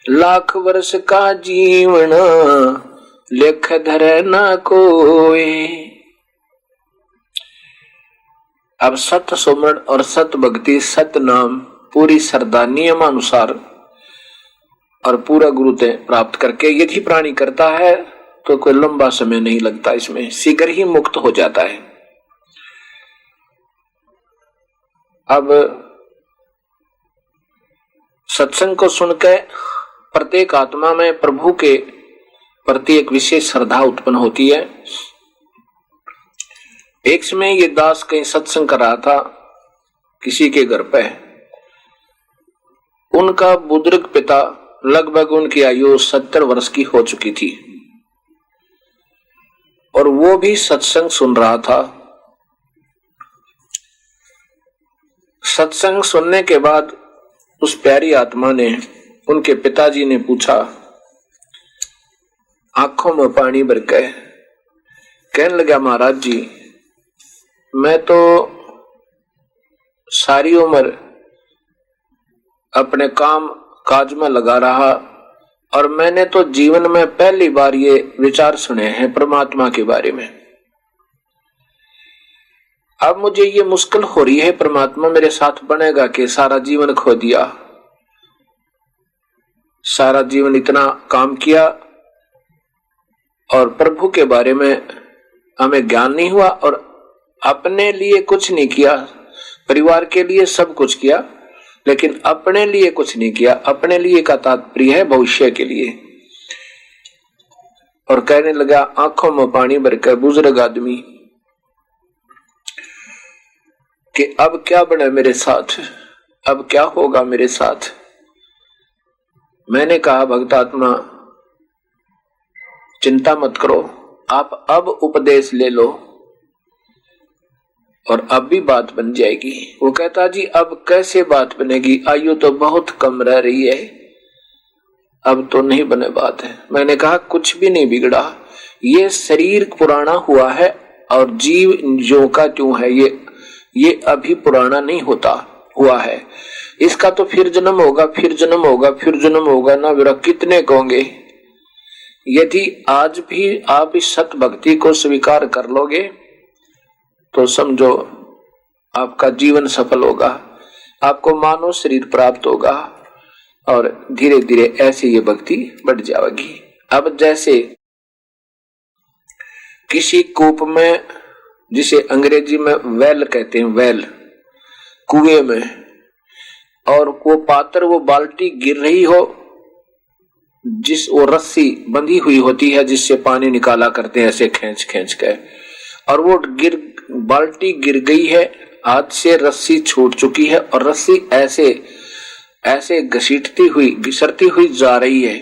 लाख वर्ष का जीवन लेख धरे न कोई। अब सत सुमरण और सत भक्ति, सत नाम पूरी श्रद्धा नियमानुसार और पूरा गुरुते प्राप्त करके यदि प्राणी करता है तो कोई लंबा समय नहीं लगता, इसमें शीघ्र ही मुक्त हो जाता है। अब सत्संग को सुनकर प्रत्येक आत्मा में प्रभु के प्रति एक विशेष श्रद्धा उत्पन्न होती है। एक समय ये दास कहीं सत्संग कर रहा था किसी के घर पे, उनका बुजुर्ग पिता, लगभग उनकी आयु 70 वर्ष की हो चुकी थी, और वो भी सत्संग सुन रहा था। सत्संग सुनने के बाद उस प्यारी आत्मा ने, उनके पिताजी ने पूछा, आंखों में पानी भर के कहने लगा, महाराज जी मैं तो सारी उम्र अपने काम काज में लगा रहा, और मैंने तो जीवन में पहली बार ये विचार सुने हैं परमात्मा के बारे में। अब मुझे ये मुश्किल हो रही है, परमात्मा मेरे साथ बनेगा कि सारा जीवन खो दिया, सारा जीवन इतना काम किया और प्रभु के बारे में हमें ज्ञान नहीं हुआ, और अपने लिए कुछ नहीं किया, परिवार के लिए सब कुछ किया लेकिन अपने लिए कुछ नहीं किया। अपने लिए का तात्पर्य है भविष्य के लिए। और कहने लगा आंखों में पानी भरकर बुजुर्ग आदमी कि अब क्या बने मेरे साथ, अब क्या होगा मेरे साथ। मैंने कहा भक्तात्मा चिंता मत करो, आप अब उपदेश ले लो और अब भी बात बन जाएगी। वो कहता जी अब कैसे बात बनेगी, आयु तो बहुत कम रह रही है, अब तो नहीं बने बात है। मैंने कहा कुछ भी नहीं बिगड़ा, ये शरीर पुराना हुआ है और जीव जो का त्यों है, ये अभी पुराना नहीं होता हुआ है, इसका तो फिर जन्म होगा, फिर जन्म होगा, फिर जन्म होगा ना मेरा, कितने कहोगे। यदि आज भी आप इस सत भक्ति को स्वीकार कर लोगे तो समझो आपका जीवन सफल होगा, आपको मानव शरीर प्राप्त होगा और धीरे धीरे ऐसे ये भक्ति बढ़ जाएगी। अब जैसे किसी कूप में, जिसे अंग्रेजी में वेल कहते हैं, वेल, कुएं में, और वो पात्र, वो बाल्टी गिर रही हो, वो रस्सी बंधी हुई होती है जिससे पानी निकाला करते हैं ऐसे खींच खींच के, और वो बाल्टी गिर गई है, हाथ से रस्सी छूट चुकी है और रस्सी ऐसे ऐसे घसीटती हुई घिसरती हुई जा रही है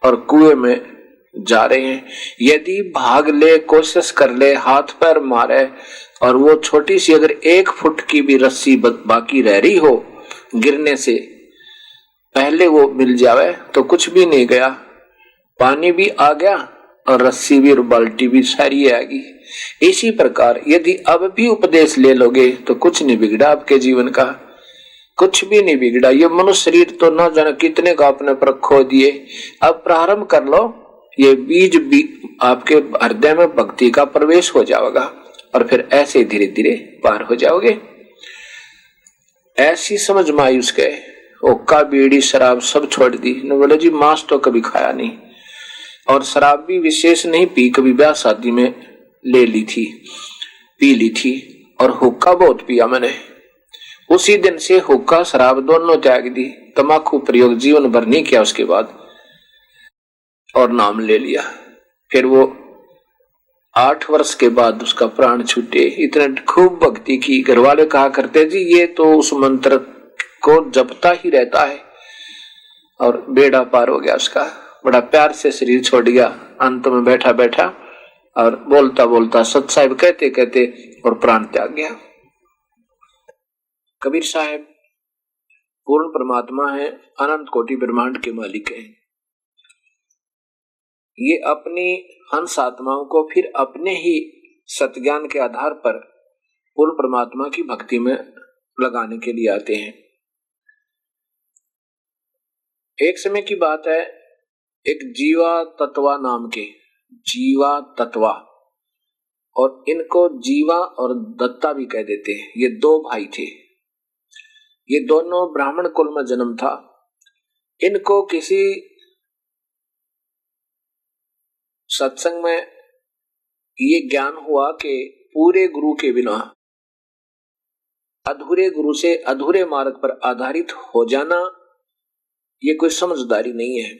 और कुएं में जा रहे हैं। यदि भाग ले, कोशिश कर ले, हाथ पैर मारे और वो छोटी सी अगर 1 फुट की भी रस्सी बाकी रह रही हो गिरने से पहले वो मिल जावे तो कुछ भी नहीं गया, पानी भी आ गया और रस्सी भी और बाल्टी भी सारी आएगी। इसी प्रकार यदि अब भी उपदेश ले लोगे तो कुछ नहीं बिगड़ा, आपके जीवन का कुछ भी नहीं बिगड़ा। ये मनुष्य शरीर तो ना जाने कितने का अपने पर खो दिए, अब प्रारंभ कर लो, ये बीज भी आपके हृदय में भक्ति का प्रवेश हो जाएगा और फिर ऐसे धीरे धीरे पार हो जाओगे। ऐसी समझ मायूस के हुक्का बीड़ी शराब सब छोड़ दी। न बोले जी मांस तो कभी खाया नहीं और शराब भी विशेष नहीं पी, कभी ब्याह शादी में ले ली थी, पी ली थी, और हुक्का बहुत पिया मैंने। उसी दिन से हुक्का शराब दोनों त्याग दी, तंबाकू प्रयोग जीवन भर नहीं किया उसके बाद, और नाम ले लिया। फिर वो 8 वर्ष के बाद उसका प्राण छूटे। इतने खूब भक्ति की, घर वाले कहा करते जी ये तो उस मंत्र को जपता ही रहता है, और बेड़ा पार हो गया उसका। बड़ा प्यार से शरीर छोड़ गया, अंत में बैठा बैठा और बोलता बोलता सत साहिब कहते कहते और प्राण त्याग गया। कबीर साहब पूर्ण परमात्मा है, अनंत कोटि ब्रह्मांड के मालिक हैं। ये अपनी हंस आत्माओं को फिर अपने ही सत्ज्ञान के आधार पर पूर्ण परमात्मा की भक्ति में लगाने के लिए आते हैं। एक समय की बात है, एक जीवा तत्वा नाम के, जीवा तत्वा, और इनको जीवा और दत्ता भी कह देते हैं, ये 2 भाई थे। ये दोनों ब्राह्मण कुल में जन्म था। इनको किसी सत्संग में ये ज्ञान हुआ कि पूरे गुरु के बिना अधूरे गुरु से अधूरे मार्ग पर आधारित हो जाना ये कोई समझदारी नहीं है।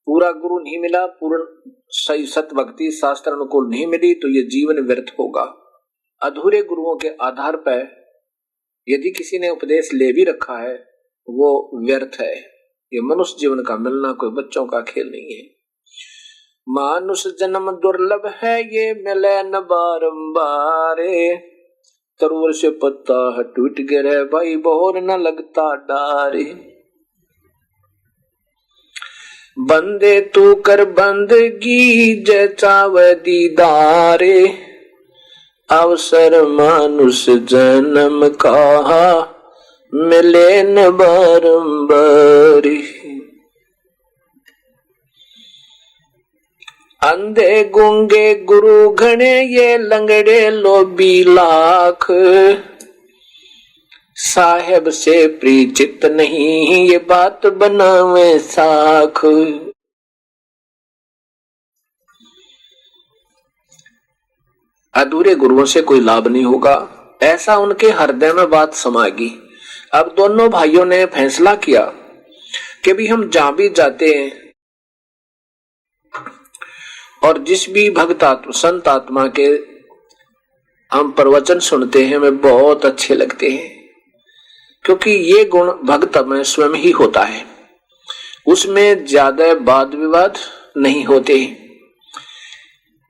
पूरा गुरु नहीं मिला, पूर्ण सही सत भक्ति शास्त्र अनुकूल नहीं मिली तो ये जीवन व्यर्थ होगा। अधूरे गुरुओं के आधार पर यदि किसी ने उपदेश ले भी रखा है वो व्यर्थ है। ये मनुष्य जीवन का मिलना कोई बच्चों का खेल नहीं है। मानुष जन्म दुर्लभ है, ये मिले न बारंबार। तरुवर से पत्ता टूट गिरे, भाई बोर न लगता डारे। बंदे तू कर बंदगी जचाव दीदारे। अवसर मानुष जन्म का मिले न बारंबार। अंधे गूंगे गुरु घने, ये लंगड़े लोभी लाख। साहेब से परिचित नहीं, ये बात बनावे साख। अधूरे गुरुओं से कोई लाभ नहीं होगा, ऐसा उनके हृदय में बात समाएगी। अब दोनों भाइयों ने फैसला किया कि भी हम जहां भी जाते हैं और जिस भी भक्त संत आत्मा के हम प्रवचन सुनते हैं हमें बहुत अच्छे लगते हैं, क्योंकि ये गुण भक्त में स्वयं ही होता है। उसमें ज्यादा वाद विवाद नहीं होते।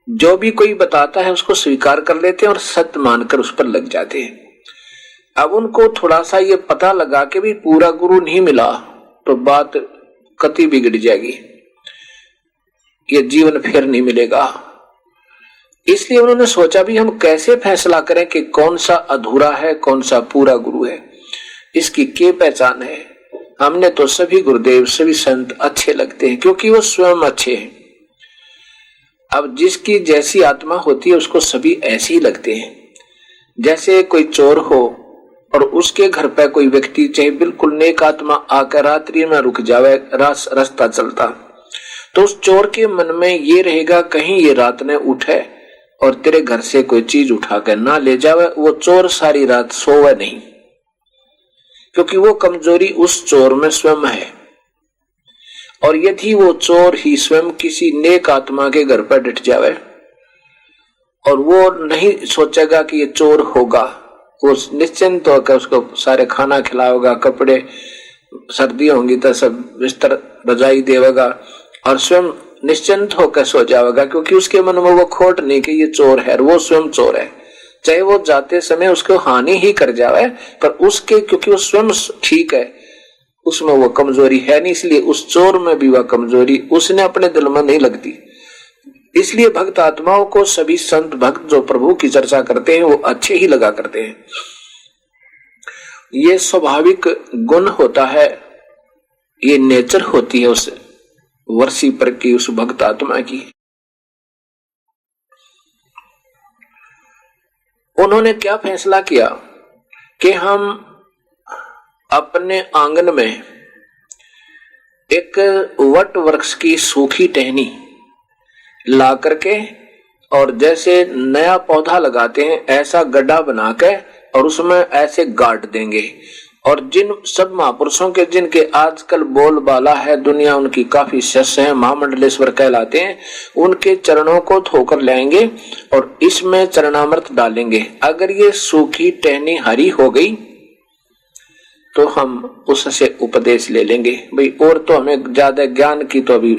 जो भी कोई बताता है उसको स्वीकार कर लेते हैं और सत्य मानकर उस पर लग जाते हैं। अब उनको थोड़ा सा ये पता लगा कि भी पूरा गुरु नहीं मिला तो बात कति बिगड़ जाएगी, ये जीवन फिर नहीं मिलेगा। इसलिए उन्होंने सोचा भी हम कैसे फैसला करें कि कौन सा अधूरा है कौन सा पूरा गुरु है, इसकी क्या पहचान है। हमने तो सभी गुरुदेव सभी संत अच्छे लगते हैं क्योंकि वो स्वयं अच्छे हैं। अब जिसकी जैसी आत्मा होती है उसको सभी ऐसे ही लगते हैं। जैसे कोई चोर हो और उसके घर पे कोई व्यक्ति चाहे बिल्कुल नेक आत्मा आकर रात्रि में रुक जावे रास्ता चलता, तो उस चोर के मन में ये रहेगा कहीं ये रात ने उठे और तेरे घर से कोई चीज उठा कर ना ले जावे। वो चोर सारी रात सोवे नहीं, क्योंकि वो कमजोरी उस चोर में स्वयं है। और यदि वो चोर ही स्वयं किसी नेक आत्मा के घर पर डट जावे और वो नहीं सोचेगा कि ये चोर होगा, वो निश्चिंत होकर उसको सारे खाना खिलाएगा, कपड़े सर्दी होंगी तो सब बिस्तर रजाई देगा और स्वयं निश्चिंत होकर सो जाएगा, क्योंकि उसके मन में वो खोट नहीं कि ये चोर है, वो स्वयं चोर है। चाहे वो जाते समय उसको हानि ही कर जावे, पर उसके क्योंकि वो स्वयं ठीक है, उसमें वो कमजोरी है नहीं, इसलिए उस चोर में भी वह कमजोरी उसने अपने दिल में नहीं लगती। इसलिए भक्त आत्माओं को सभी संत भक्त जो प्रभु की चर्चा करते हैं वो अच्छे ही लगा करते हैं। ये स्वाभाविक गुण होता है, ये नेचर होती है उस वर्षी पर की उस भक्त आत्मा की। उन्होंने क्या फैसला किया कि हम अपने आंगन में एक वट वृक्ष की सूखी टहनी ला करके और जैसे नया पौधा लगाते हैं ऐसा गड्ढा बना के और उसमें ऐसे गाड़ देंगे। और जिन सब महापुरुषों के जिनके आजकल बोलबाला है, दुनिया उनकी काफी शिष्य है, महामंडलेश्वर कहलाते हैं, उनके चरणों को धोकर लाएंगे और इसमें चरणामृत डालेंगे। अगर ये सूखी टहनी हरी हो गई तो हम उससे उपदेश ले लेंगे। भाई और तो हमें ज्यादा ज्ञान की तो अभी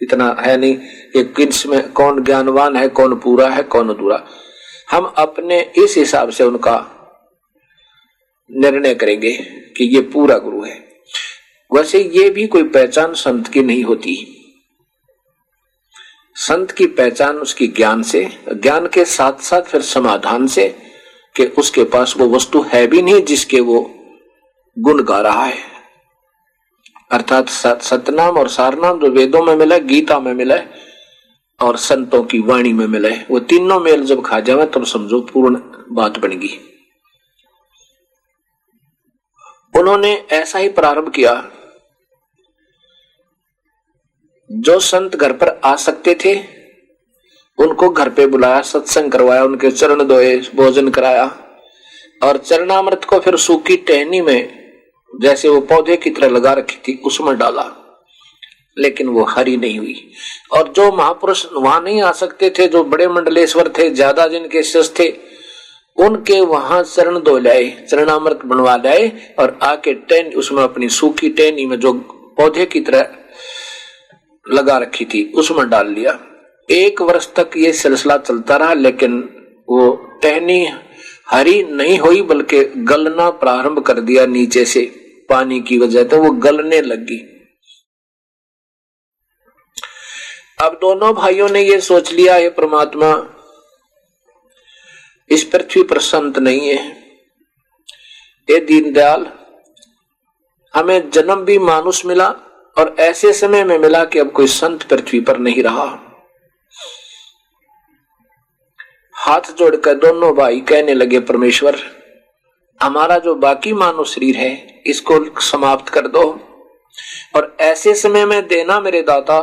इतना है नहीं कि किसमें कौन ज्ञानवान है, कौन पूरा है, कौन अधूरा। हम अपने इस हिसाब से उनका निर्णय करेंगे कि ये पूरा गुरु है। वैसे ये भी कोई पहचान संत की नहीं होती। संत की पहचान उसकी ज्ञान से, ज्ञान के साथ साथ फिर समाधान से कि उसके पास वो वस्तु है भी नहीं जिसके वो गुण गा रहा है। अर्थात सतनाम और सारनाम जो वेदों में मिला, गीता में मिला और संतों की वाणी में मिला, वो तीनों मेल जब खा जावे तब समझो पूर्ण बात बन गई। उन्होंने ऐसा ही प्रारंभ किया। जो संत घर पर आ सकते थे उनको घर पे बुलाया, सत्संग करवाया, उनके चरण धोए, भोजन कराया और चरणामृत को फिर सूखी टहनी में जैसे वो पौधे की तरह लगा रखी थी उसमें डाला, लेकिन वो हरी नहीं हुई। और जो महापुरुष वहां नहीं आ सकते थे, जो बड़े मंडलेश्वर थे, ज्यादा जिनके शिष्य थे, उनके वहां चरण धो लाए, चरणामृत बनवा लाए और आके टहनी उसमें अपनी सूखी टहनी में जो पौधे की तरह लगा रखी थी उसमें डाल लिया। 1 वर्ष तक ये सिलसिला चलता रहा, लेकिन वो टहनी हरी नहीं हुई बल्कि गलना प्रारंभ कर दिया नीचे से, पानी की वजह से वो गलने लगी। अब दोनों भाइयों ने ये सोच लिया है परमात्मा इस पृथ्वी पर संत नहीं है। ये दीनदयाल, हमें जन्म भी मानुष मिला और ऐसे समय में मिला कि अब कोई संत पृथ्वी पर नहीं रहा। हाथ जोड़कर दोनों भाई कहने लगे, परमेश्वर हमारा जो बाकी मानव शरीर है इसको समाप्त कर दो और ऐसे समय में देना मेरे दाता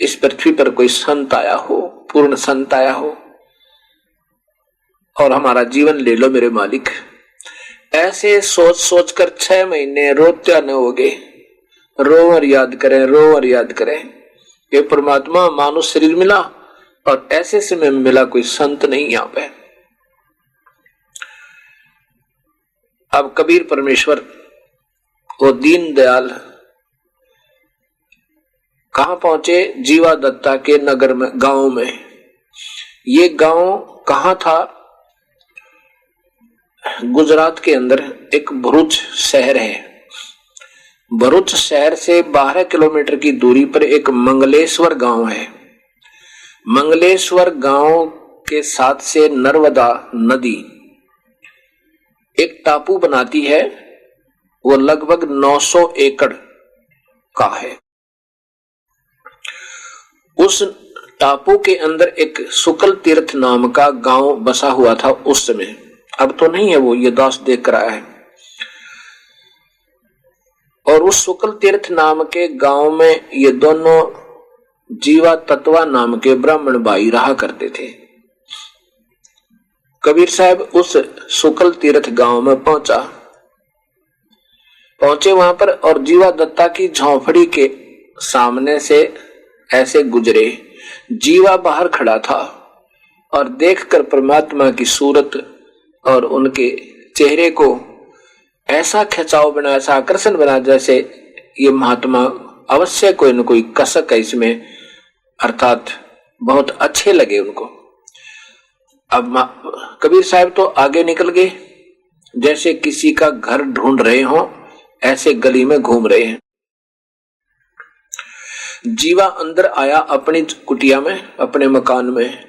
इस पृथ्वी पर कोई संत आया हो, पूर्ण संत आया हो और हमारा जीवन ले लो मेरे मालिक। ऐसे सोच सोच कर 6 महीने रोते न हो गए, रो और याद करें ये परमात्मा मानुष शरीर मिला और ऐसे समय में मिला कोई संत नहीं यहां पे। अब कबीर परमेश्वर वो दीन दयाल कहां पहुंचे? जीवा दत्ता के नगर में, गांव में। ये गांव कहां था? गुजरात के अंदर एक भरूच शहर है। भरूच शहर से 12 किलोमीटर की दूरी पर एक मंगलेश्वर गांव है। मंगलेश्वर गांव के साथ से नर्मदा नदी एक टापू बनाती है। वो लगभग 900 एकड़ का है। उस टापू के अंदर एक शुक्ल तीर्थ नाम का गांव बसा हुआ था उस समय। अब तो नहीं है वो, ये दास देख रहा है। और उस शुक्ल तीर्थ नाम के गांव में ये दोनों जीवा तत्वा नाम के ब्राह्मण भाई रहा करते थे। कबीर साहब उस शुक्ल तीर्थ गांव में पहुंचे वहां पर, और जीवा दत्ता की झोंपड़ी के सामने से ऐसे गुजरे। जीवा बाहर खड़ा था और देखकर परमात्मा की सूरत और उनके चेहरे को ऐसा खिंचाव बना, ऐसा आकर्षण बना, जैसे ये महात्मा अवश्य कोई न कोई कसक है इसमें, अर्थात बहुत अच्छे लगे उनको। अब कबीर साहब तो आगे निकल गए, जैसे किसी का घर ढूंढ रहे हो ऐसे गली में घूम रहे हैं। जीवा अंदर आया अपनी कुटिया में, अपने मकान में,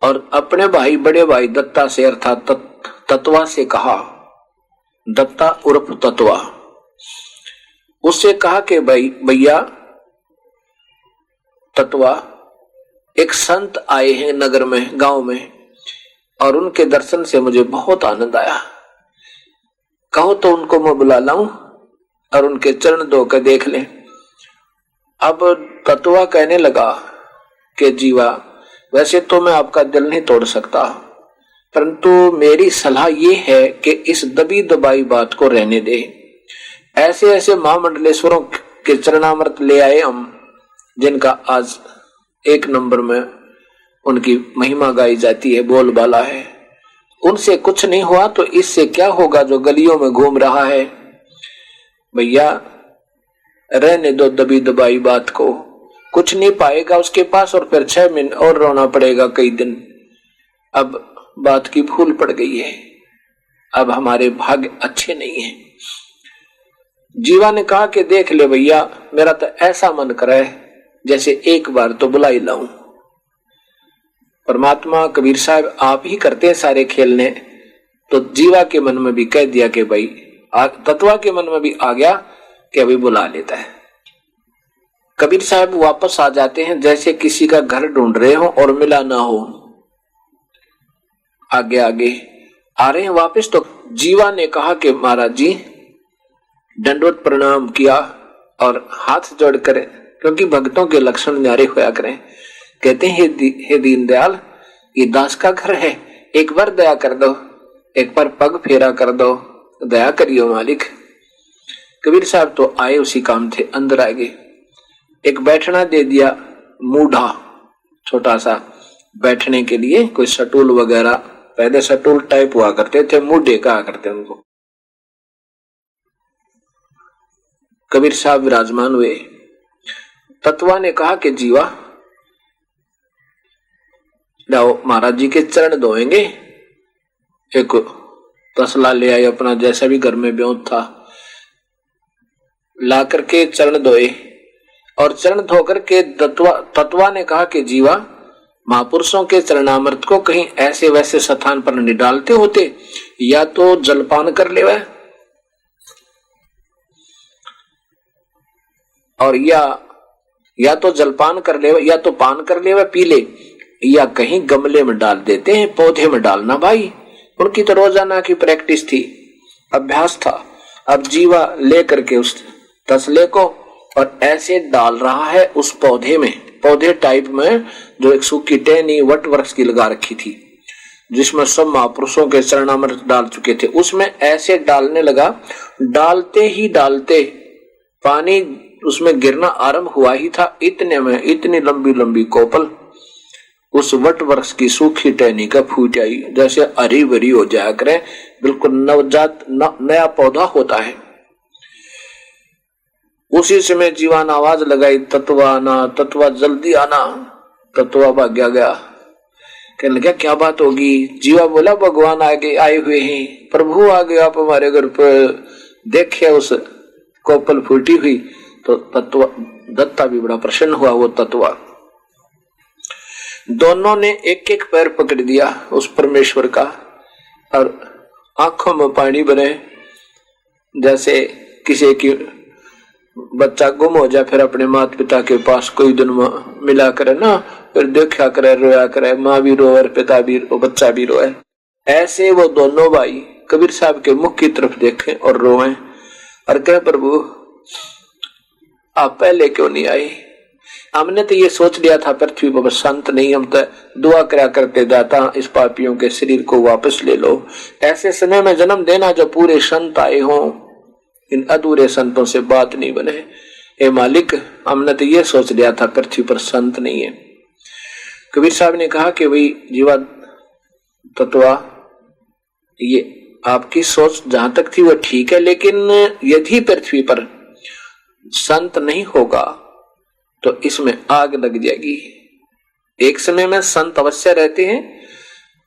और अपने भाई, बड़े भाई दत्ता से अर्थात तत्वा से कहा, दत्ता उर्फ तत्वा, उससे कहा कि भाई भैया तत्वा, एक संत आए हैं नगर में, गांव में, और उनके दर्शन से मुझे बहुत आनंद आया। कहो तो उनको मैं बुला लाऊं और उनके चरण धोकर देख लें। अब तत्वा कहने लगा कि जीवा, वैसे तो मैं आपका दिल नहीं तोड़ सकता, परंतु मेरी सलाह ये है कि इस दबी दबाई बात को रहने दे। ऐसे ऐसे महामंडलेश्वरों के चरणामृत ले आए हम, जिनका आज 1 नंबर में उनकी महिमा गाई जाती है, बोलबाला है। उनसे कुछ नहीं हुआ तो इससे क्या होगा जो गलियों में घूम रहा है। भैया रहने दो दबी दबाई बात को, कुछ नहीं पाएगा उसके पास, और फिर 6 महीने और रोना पड़ेगा कई दिन। अब बात की भूल पड़ गई है, अब हमारे भाग्य अच्छे नहीं हैं। जीवा ने कहा कि देख ले भैया, मेरा तो ऐसा मन करे जैसे एक बार तो बुला ही लाऊं। परमात्मा कबीर साहब आप ही करते हैं सारे खेलने, तो जीवा के मन में भी कह दिया कि भाई, तत्वा के मन में भी आ गया कि अभी बुला लेता है। कबीर साहब वापस आ जाते हैं जैसे किसी का घर ढूंढ रहे हो और मिला ना हो। आगे आगे आ रहे हैं वापस, तो जीवा ने कहा कि महाराज जी, दंडवत प्रणाम किया और हाथ जोड़कर, क्योंकि भक्तों के लक्षण न्यारे होया करें, कहते हैं हे दीनदयाल, ये दास का घर है, एक बार दया कर दो, एक बार पग फेरा कर दो, दया करियो मालिक। कबीर साहब तो आए उसी काम थे, अंदर आ गए, एक बैठना दे दिया, मूढ़ा छोटा सा बैठने के लिए, कोई सटूल वगैरह, पहले सटूल टाइप हुआ करते थे, मूढ़े कहा करते उनको। कबीर साहब विराजमान हुए। तत्वा ने कहा कि जीवा लाओ, महाराज जी के चरण धोएंगे। एक तसला ले आए अपना, जैसा भी घर में ब्योंत था, ला करके चरण धोए, और चरण धोकर के तत्वा ने कहा कि जीवा, महापुरुषों के चरणामृत को कहीं ऐसे वैसे स्थान पर नहीं डालते होते, या तो जलपान कर लेवे और या तो जलपान कर लेवे, या तो पान कर लेवे, पी ले, या कहीं गमले में डाल देते हैं, पौधे में डालना। भाई उनकी तो रोजाना की प्रैक्टिस थी, अभ्यास था। अब जीवा लेकर के उस तसले को और ऐसे डाल रहा है उस पौधे में, पौधे टाइप में, जो एक सूखी टहनी वट वृक्ष की लगा रखी थी, जिसमें सब महापुरुषों के चरणामृत डाल चुके थे, उसमें ऐसे डालने लगा। डालते ही डालते पानी उसमें गिरना आरंभ हुआ ही था, इतने में इतनी लंबी लंबी कोपल उस वट वृक्ष की सूखी टहनी का फूट आई, जैसे हरी भरी हो जाया करे, बिल्कुल नवजात नया पौधा होता है। उसी समय जीवा ने आवाज लगाई, तत्वा आना, तत्वा जल्दी आना। तत्वा भाग्या गया, कहने लगा क्या बात होगी। जीवा बोला भगवान आगे आए हुए हैं, प्रभु आ गए आप हमारे घर पर। देखे उस कोपल फूटी हुई तो तत्वा दत्ता भी बड़ा प्रसन्न हुआ। वो तत्वा दोनों ने एक एक पैर पकड़ दिया उस परमेश्वर का और आंखों में पानी भरे, जैसे किसी की बच्चा गुम हो जाए फिर अपने माता पिता के पास कोई दिन मिला करे ना, फिर देखा करे, रोया करे, माँ भी रोए, पिता भी रो, बच्चा भी रोए। ऐसे वो दोनों भाई कबीर साहब के मुख की तरफ देखें और रोए और कहे प्रभु आप पहले क्यों नहीं आए। हमने तो ये सोच लिया था पृथ्वी पर संत नहीं, हम तो दुआ करा करते दाता इस पापियों के शरीर को वापस ले लो। ऐसे समय में जन्म देना जो पूरे संत आए हों, इन अधूरे संतों से बात नहीं बने। ए मालिक हमने तो ये सोच लिया था पृथ्वी पर संत नहीं है। कबीर साहब ने कहा कि भाई जीवा तत्वा ये आपकी सोच जहां तक थी वो ठीक है, लेकिन यदि पृथ्वी पर संत नहीं होगा तो इसमें आग लग जाएगी। एक समय में संत अवश्य रहते हैं,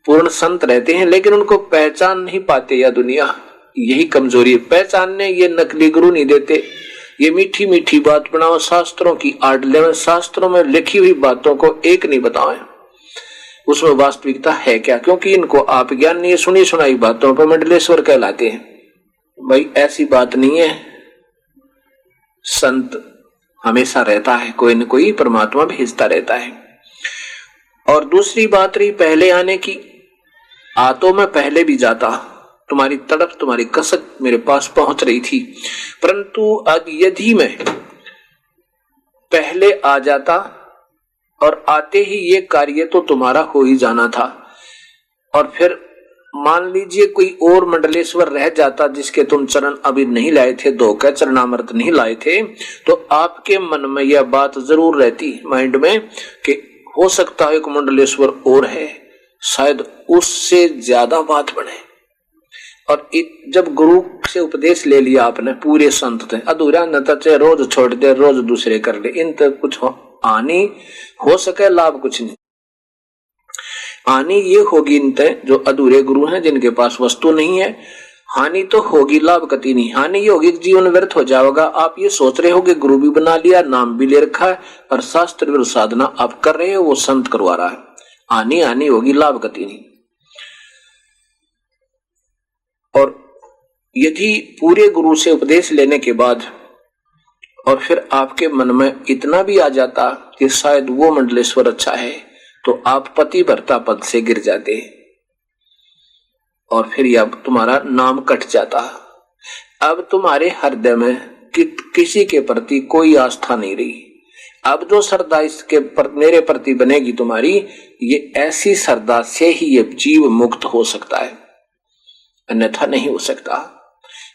पूर्ण संत रहते हैं, लेकिन उनको पहचान नहीं पाते या दुनिया, यही कमजोरी है। पहचानने ये नकली गुरु नहीं देते, ये मीठी मीठी बात बनाओ, शास्त्रों की आड़ ले, शास्त्रों में लिखी हुई बातों को एक नहीं बताएं उसमें वास्तविकता है क्या, क्योंकि इनको आप ज्ञान नहीं, सुनी सुनाई बातों पर मंडलेश्वर कहलाते हैं। भाई ऐसी बात नहीं है, संत हमेशा रहता है, कोई न कोई परमात्मा भेजता रहता है। और दूसरी बात रही पहले आने की, आ तो मैं पहले भी जाता, तुम्हारी तड़प तुम्हारी कसक मेरे पास पहुंच रही थी, परंतु अब यदि मैं पहले आ जाता और आते ही ये कार्य तो तुम्हारा हो ही जाना था, और फिर मान लीजिए कोई और मंडलेश्वर रह जाता जिसके तुम चरण अभी नहीं लाए थे, धोकर चरणामृत नहीं लाए थे, तो आपके मन में यह बात जरूर रहती माइंड में कि हो सकता है एक मंडलेश्वर और है, शायद उससे ज्यादा बात बने। और जब गुरु से उपदेश ले लिया आपने, पूरे संत थे, अधूरा न चाहे रोज छोड़ दे, रोज दूसरे कर ले, इन तक कुछ हानि हो सके, लाभ कुछ नहीं। हानि ये होगी इन तक जो अधूरे गुरु हैं, जिनके पास वस्तु नहीं है, हानि तो होगी, लाभ कति नहीं। हानि ये होगी जीवन व्यर्थ हो जाएगा। आप ये सोच रहे हो कि गुरु भी बना लिया, नाम भी ले रखा है और शास्त्र विरुद्ध साधना आप कर रहे हो, वो संत करवा रहा है। हानि होगी, लाभ कति नहीं। और यदि पूरे गुरु से उपदेश लेने के बाद और फिर आपके मन में इतना भी आ जाता कि शायद वो मंडलेश्वर अच्छा है, तो आप पति भरता पद से गिर जाते और फिर अब तुम्हारा नाम कट जाता। अब तुम्हारे हृदय में किसी के प्रति कोई आस्था नहीं रही। अब जो श्रद्धा इसके मेरे प्रति बनेगी तुम्हारी, ये ऐसी श्रद्धा से ही ये जीव मुक्त हो सकता है, अन्यथा नहीं हो सकता।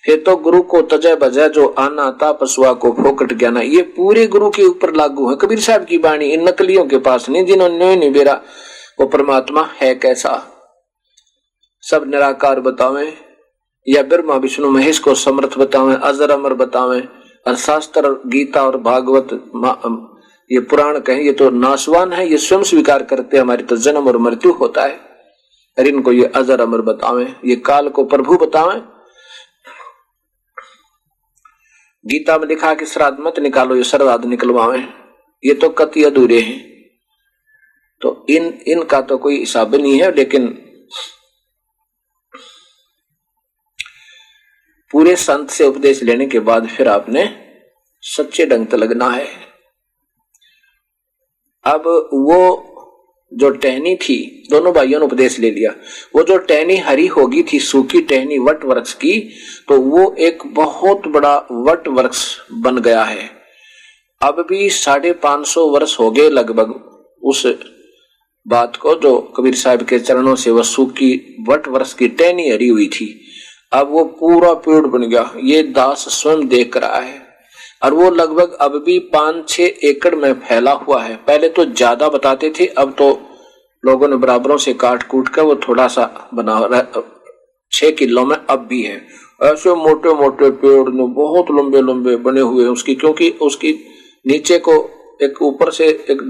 फिर तो गुरु को तजय बजय जो आना था पशुआ को फोकट ज्ञाना, ये पूरे गुरु के ऊपर लागू है। कबीर साहब की वाणी इन नकलियों के पास नहीं, जिन्होंने नहीं बेरा वो परमात्मा है कैसा, सब निराकार बतावें या ब्रह्मा विष्णु महेश को समर्थ बतावें, अजर अमर बतावें, और शास्त्र गीता और भागवत ये पुराण कहें ये तो नाशवान है, ये स्वयं स्वीकार करते हमारी तो जन्म और मृत्यु होता है, और इनको ये अजर अमर बतावें, ये काल को प्रभु बतावें। गीता में लिखा कि श्राद्ध मत निकालो, ये श्राद्ध निकलवावें, ये तो कति अधूरे हैं। तो इनका तो कोई हिसाब नहीं है, लेकिन पूरे संत से उपदेश लेने के बाद फिर आपने सच्चे ढंग से लगना है। अब वो जो टहनी थी, दोनों भाइयों ने उपदेश ले लिया, वो जो टहनी हरी होगी थी, सूखी टहनी वट वृक्ष की, तो वो एक बहुत बड़ा वट वृक्ष बन गया है। अब भी 550 वर्ष हो गए लगभग उस बात को, जो कबीर साहब के चरणों से वह सूखी वट वृक्ष की टहनी हरी हुई थी, अब वो पूरा पेड़ बन गया। ये दास स्वयं देख रहा है, और वो लगभग अब भी 5-6 एकड़ में फैला हुआ है। पहले तो ज्यादा बताते थे, अब तो लोगों ने बराबरों से काट कूट कर वो थोड़ा सा बना 6 किलो में अब भी है, ऐसे मोटे मोटे पेड़ ने बहुत लंबे लंबे बने हुए हैं उसकी, क्योंकि उसकी नीचे को एक ऊपर से एक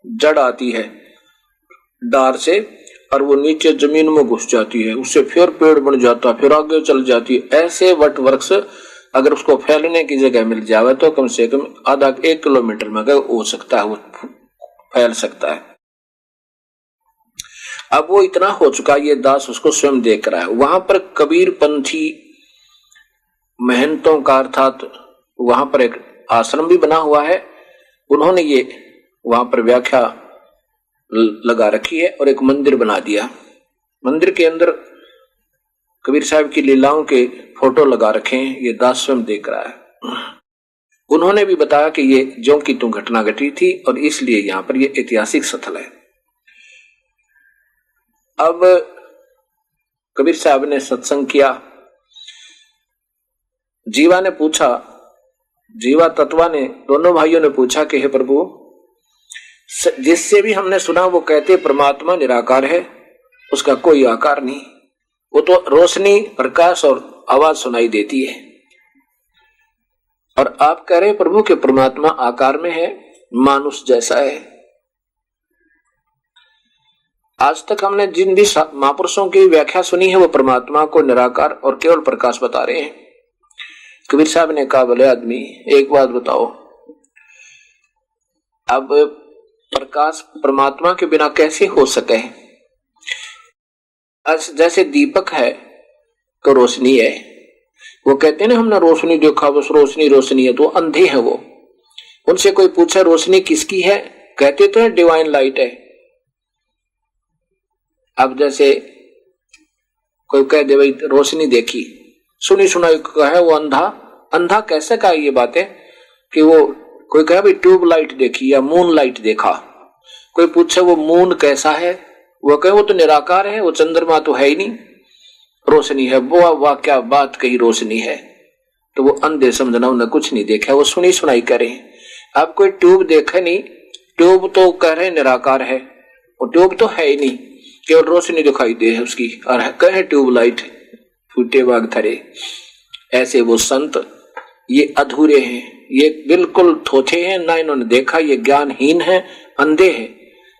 जड़ आती है डार से, और वो नीचे जमीन में घुस जाती है, उससे फिर पेड़ बन जाता, फिर आगे चल जाती है। ऐसे वट वृक्ष अगर उसको फैलने की जगह मिल जाए तो कम से कम आधा 1 किलोमीटर में हो सकता है, वो फैल सकता है। अब वो इतना हो चुका, ये दास उसको स्वयं देख रहा है। वहां पर कबीर पंथी महंतों का, अर्थात वहां पर एक आश्रम भी बना हुआ है, उन्होंने ये वहां पर व्याख्या लगा रखी है और एक मंदिर बना दिया। मंदिर के अंदर कबीर साहब की लीलाओं के फोटो लगा रखे हैं, ये दास स्वयं देख रहा है। उन्होंने भी बताया कि ये ज्यों की त्यों घटना घटी थी और इसलिए यहां पर ये ऐतिहासिक स्थल है। अब कबीर साहब ने सत्संग किया। जीवा ने पूछा, जीवा तत्वा ने, दोनों भाइयों ने पूछा कि हे प्रभु, जिससे भी हमने सुना वो कहते परमात्मा निराकार है, उसका कोई आकार नहीं, वो तो रोशनी, प्रकाश और आवाज सुनाई देती है। और आप कह रहे प्रभु कि परमात्मा आकार में है, मानुष जैसा है। आज तक हमने जिन भी महापुरुषों की व्याख्या सुनी है वो परमात्मा को निराकार और केवल प्रकाश बता रहे हैं। कबीर साहब ने कहा, बोले आदमी एक बात बताओ, अब प्रकाश परमात्मा के बिना कैसे हो सके? जैसे दीपक है तो रोशनी है, वो कहते हैं ना हमने रोशनी देखा, बस रोशनी रोशनी है, तो अंधे हैं वो। उनसे कोई पूछे रोशनी किसकी है, कहते तो है डिवाइन लाइट है। अब जैसे कोई कह दे भाई रोशनी देखी, सुनी सुनाई कहे वो अंधा, अंधा कैसे कहा ये बातें कि वो कोई कहे भाई ट्यूब लाइट देखी या मून लाइट देखा। कोई पूछे वो मून कैसा है, वो कहे वो तो निराकार है, वो चंद्रमा तो है ही नहीं, रोशनी है। वो वाह क्या बात कही, रोशनी है। तो वो अंधे समझना, उन्हें कुछ नहीं देखा, वो सुनी सुनाई करे। अब कोई ट्यूब देखे नहीं, ट्यूब तो कह रहे निराकार है, वो ट्यूब तो है ही नहीं, केवल रोशनी दिखाई दे है उसकी, और कहे ट्यूब लाइट, फूटे बाग थरे। ऐसे वो संत ये अधूरे हैं, ये बिल्कुल थोथे हैं, ना इन्होंने देखा, ये ज्ञानहीन है, अंधे हैं,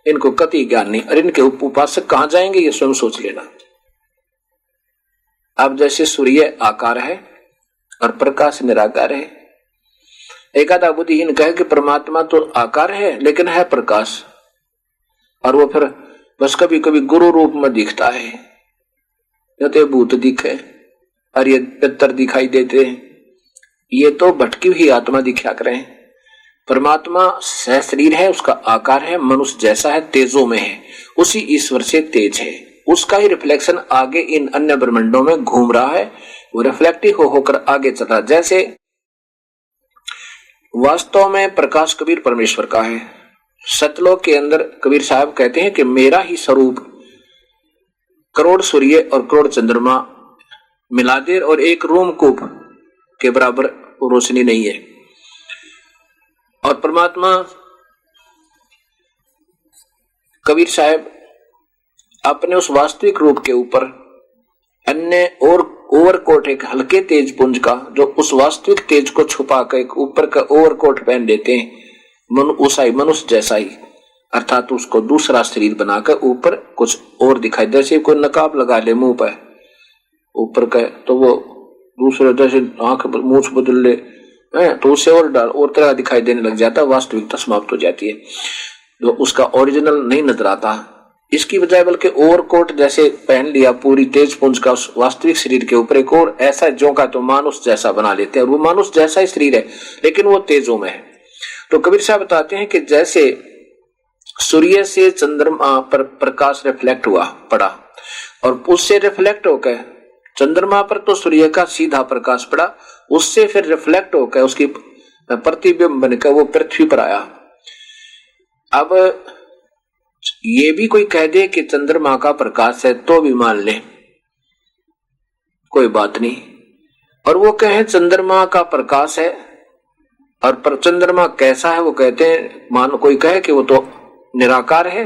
इनको कति ज्ञान नहीं। और इनके उपासक कहां जाएंगे ये स्वयं सोच लेना। अब जैसे सूर्य आकार है और प्रकाश निराकार है, एक आधा बुद्धिहीन कहे कि परमात्मा तो आकार है लेकिन है प्रकाश, और वो फिर बस कभी कभी गुरु रूप में दिखता है, या तो भूत दिखे और ये पितर दिखाई देते हैं, ये तो भटकी हुई आत्मा दिखा करे। परमात्मा सहशरीर है, उसका आकार है, मनुष्य जैसा है, तेजों में है, उसी ईश्वर से तेज है, उसका ही रिफ्लेक्शन आगे इन अन्य ब्रह्मांडों में घूम रहा है, वो रिफ्लेक्टिव होकर आगे चल रहा। जैसे वास्तव में प्रकाश कबीर परमेश्वर का है। सतलोक के अंदर कबीर साहब कहते हैं कि मेरा ही स्वरूप करोड़ सूर्य और करोड़ चंद्रमा मिला दे और एक रोमकूप के बराबर रोशनी नहीं है। और परमात्मा कबीर साहब अपने उस वास्तविक रूप के ऊपर अन्य और ओवरकोट, एक हल्के तेज पुंज का, जो उस वास्तविक तेज को छुपा कर एक ऊपर का ओवरकोट पहन देते हैं, मनुष्य जैसा ही, अर्थात उसको दूसरा शरीर बनाकर ऊपर कुछ और दिखाई, जैसे कोई नकाब लगा ले मुंह पर ऊपर का, तो वो दूसरे जैसे आंख मूछ बदल ले तो उससे और तरह दिखाई देने लग जाता, वास्तविकता समाप्त हो जाती है, तो उसका ओरिजिनल नहीं नजर आता। इसकी बजाय बल्कि ओवरकोट जैसे पहन लिया पूरी तेज पुंज का उस वास्तविक शरीर के ऊपर एक और ऐसा जो का तो मानुष जैसा बना लेते हैं, और वो मानुष जैसा ही शरीर है लेकिन वो तेजों में है। तो कबीर साहब बताते हैं कि जैसे सूर्य से चंद्रमा पर प्रकाश रिफ्लेक्ट हुआ पड़ा, और उससे रिफ्लेक्ट होकर चंद्रमा पर तो सूर्य का सीधा प्रकाश पड़ा, उससे फिर रिफ्लेक्ट होकर उसकी प्रतिबिंब बनकर वो पृथ्वी पर आया। अब ये भी कोई कह दे कि चंद्रमा का प्रकाश है तो भी मान ले, कोई बात नहीं। और वो कहे चंद्रमा का प्रकाश है, और चंद्रमा कैसा है वो कहते हैं, मान कोई कहे कि वो तो निराकार है,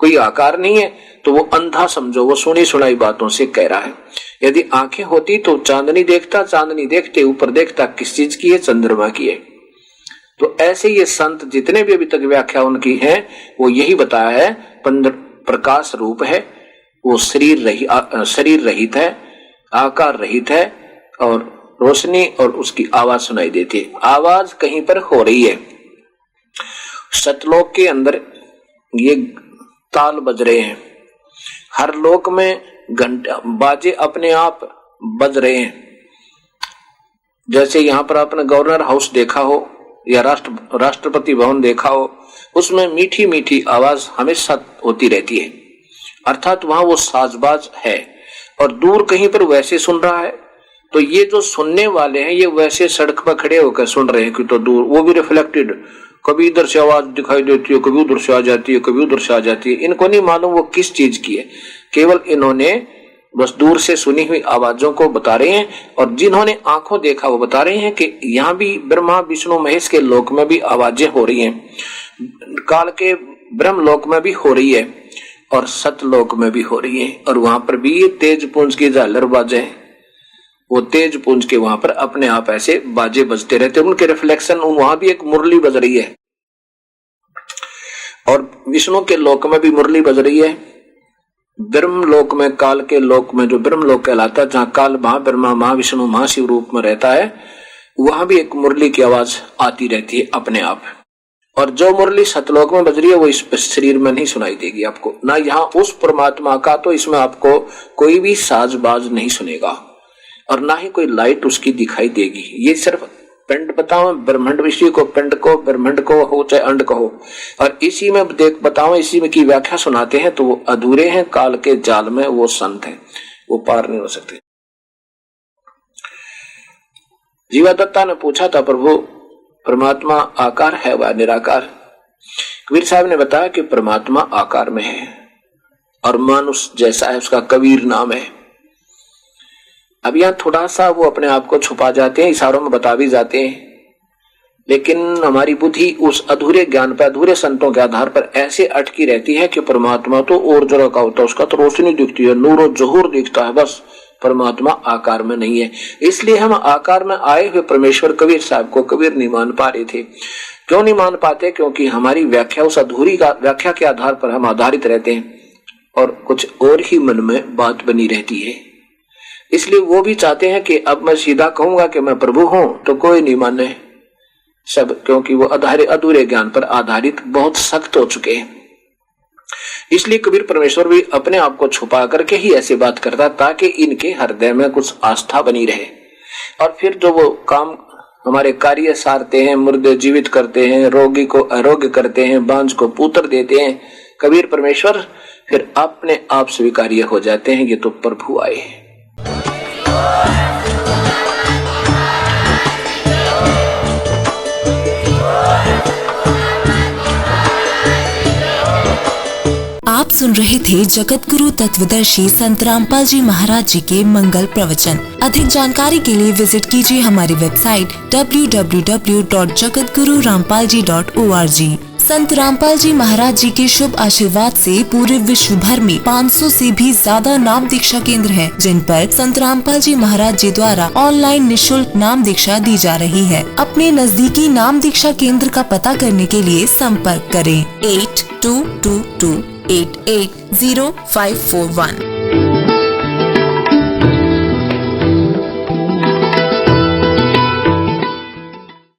कोई आकार नहीं है तो वो अंधा समझो, वो सुनी सुनाई बातों से कह रहा है। यदि आंखें होती तो चांदनी देखता, चांदनी देखते ऊपर देखता किस चीज की है, चंद्रमा की है। तो ऐसे ये संत जितने भी अभी तक व्याख्या उनकी है वो यही बताया है, प्रकाश रूप है, वो शरीर रहित है, आकार रहित है और रोशनी और उसकी आवाज सुनाई देती है। आवाज कहीं पर हो रही है, सतलोक के अंदर ये ताल बज रहे हैं, हर लोक में घंटा बाजे अपने आप बज रहे हैं। जैसे यहाँ पर आपने गवर्नर हाउस देखा हो या राष्ट्रपति भवन देखा हो, उसमें मीठी मीठी आवाज हमेशा होती रहती है, अर्थात वहां वो साजबाज है। और दूर कहीं पर वैसे सुन रहा है तो ये जो सुनने वाले हैं ये वैसे सड़क पर खड़े होकर सुन रहे हैं कि तो दूर वो भी रिफ्लेक्टेड, कभी इधर से आवाज दिखाई देती है, कभी उधर से आ जाती है, कभी उधर से आ जाती है। इनको नहीं मालूम वो किस चीज की है, केवल इन्होंने बस दूर से सुनी हुई आवाजों को बता रहे हैं। और जिन्होंने आंखों देखा वो बता रहे हैं कि यहाँ भी ब्रह्मा विष्णु महेश के लोक में भी आवाजें हो रही हैं, काल के ब्रह्म लोक में भी हो रही है और सतलोक में भी हो रही है। और वहां पर भी ये तेज पुंज की झालर बाजे, वो तेज पुंज के वहां पर अपने आप ऐसे बाजे बजते रहते हैं, उनके रिफ्लेक्शन वहां भी एक मुरली बज रही है। और विष्णु के लोक में भी मुरली बज रही है, ब्रह्म लोक में, काल के लोक में जो ब्रह्म लोक कहलाता है, जहाँ काल महाब्रह्मा महाविष्णु महाशिव रूप में रहता है, वहां भी एक मुरली की आवाज आती रहती है अपने आप। और जो मुरली सतलोक में बज रही है वो इस शरीर में नहीं सुनाई देगी आपको, ना यहाँ उस परमात्मा का, तो इसमें आपको कोई भी साजबाज नहीं सुनेगा और ना ही कोई लाइट उसकी दिखाई देगी। ये सिर्फ पिंड बताओ, ब्रह्मांड विषय को, पिंड को, ब्रह्मांड को हो चाहे अंड को हो, और इसी में बताओ, इसी में की व्याख्या सुनाते हैं तो वो अधूरे हैं, काल के जाल में वो संत हैं, वो पार नहीं हो सकते। जीवादत्ता ने पूछा था, प्रभु परमात्मा आकार है व निराकार? कबीर साहब ने बताया कि परमात्मा आकार में है और मानुष जैसा है, उसका कबीर नाम है। अब यहाँ थोड़ा सा वो अपने आप को छुपा जाते हैं, इशारों में बता भी जाते हैं, लेकिन हमारी बुद्धि उस अधूरे ज्ञान पर, अधूरे संतों के आधार पर ऐसे अटकी रहती है कि परमात्मा तो और जरा का होता है, उसका तो रोशनी दिखती है, नूर और जोहर दिखता है, बस परमात्मा आकार में नहीं है। इसलिए हम आकार में आए हुए परमेश्वर कबीर साहब को कबीर नहीं मान पा रहे थे। क्यों नहीं मान पाते? क्योंकि हमारी व्याख्या उस अधूरी व्याख्या के आधार पर हम आधारित रहते हैं और कुछ और ही मन में बात बनी रहती है। इसलिए वो भी चाहते हैं कि अब मैं सीधा कहूंगा कि मैं प्रभु हूं तो कोई नहीं माने सब, क्योंकि वो अधूरे ज्ञान पर आधारित बहुत सख्त हो चुके हैं। इसलिए कबीर परमेश्वर भी अपने आप को छुपा करके ही ऐसी बात करता ताकि इनके हृदय में कुछ आस्था बनी रहे। और फिर जो वो काम हमारे कार्य सारते हैं, मुर्दे जीवित करते हैं, रोगी को आरोग्य करते हैं, बांझ को पुत्र देते हैं, कबीर परमेश्वर फिर अपने आप स्वीकार्य हो जाते हैं, ये तो प्रभु आए हैं। आप सुन रहे थे जगत गुरु तत्वदर्शी संत रामपाल जी महाराज जी के मंगल प्रवचन। अधिक जानकारी के लिए विजिट कीजिए हमारी वेबसाइट www.jagatgururampalji.org। संत रामपाल जी महाराज जी के शुभ आशीर्वाद से पूरे विश्व भर में 500 से भी ज्यादा नाम दीक्षा केंद्र हैं, जिन पर संत रामपाल जी महाराज जी द्वारा ऑनलाइन निःशुल्क नाम दीक्षा दी जा रही है। अपने नजदीकी नाम दीक्षा केंद्र का पता करने के लिए संपर्क करें 8222880541।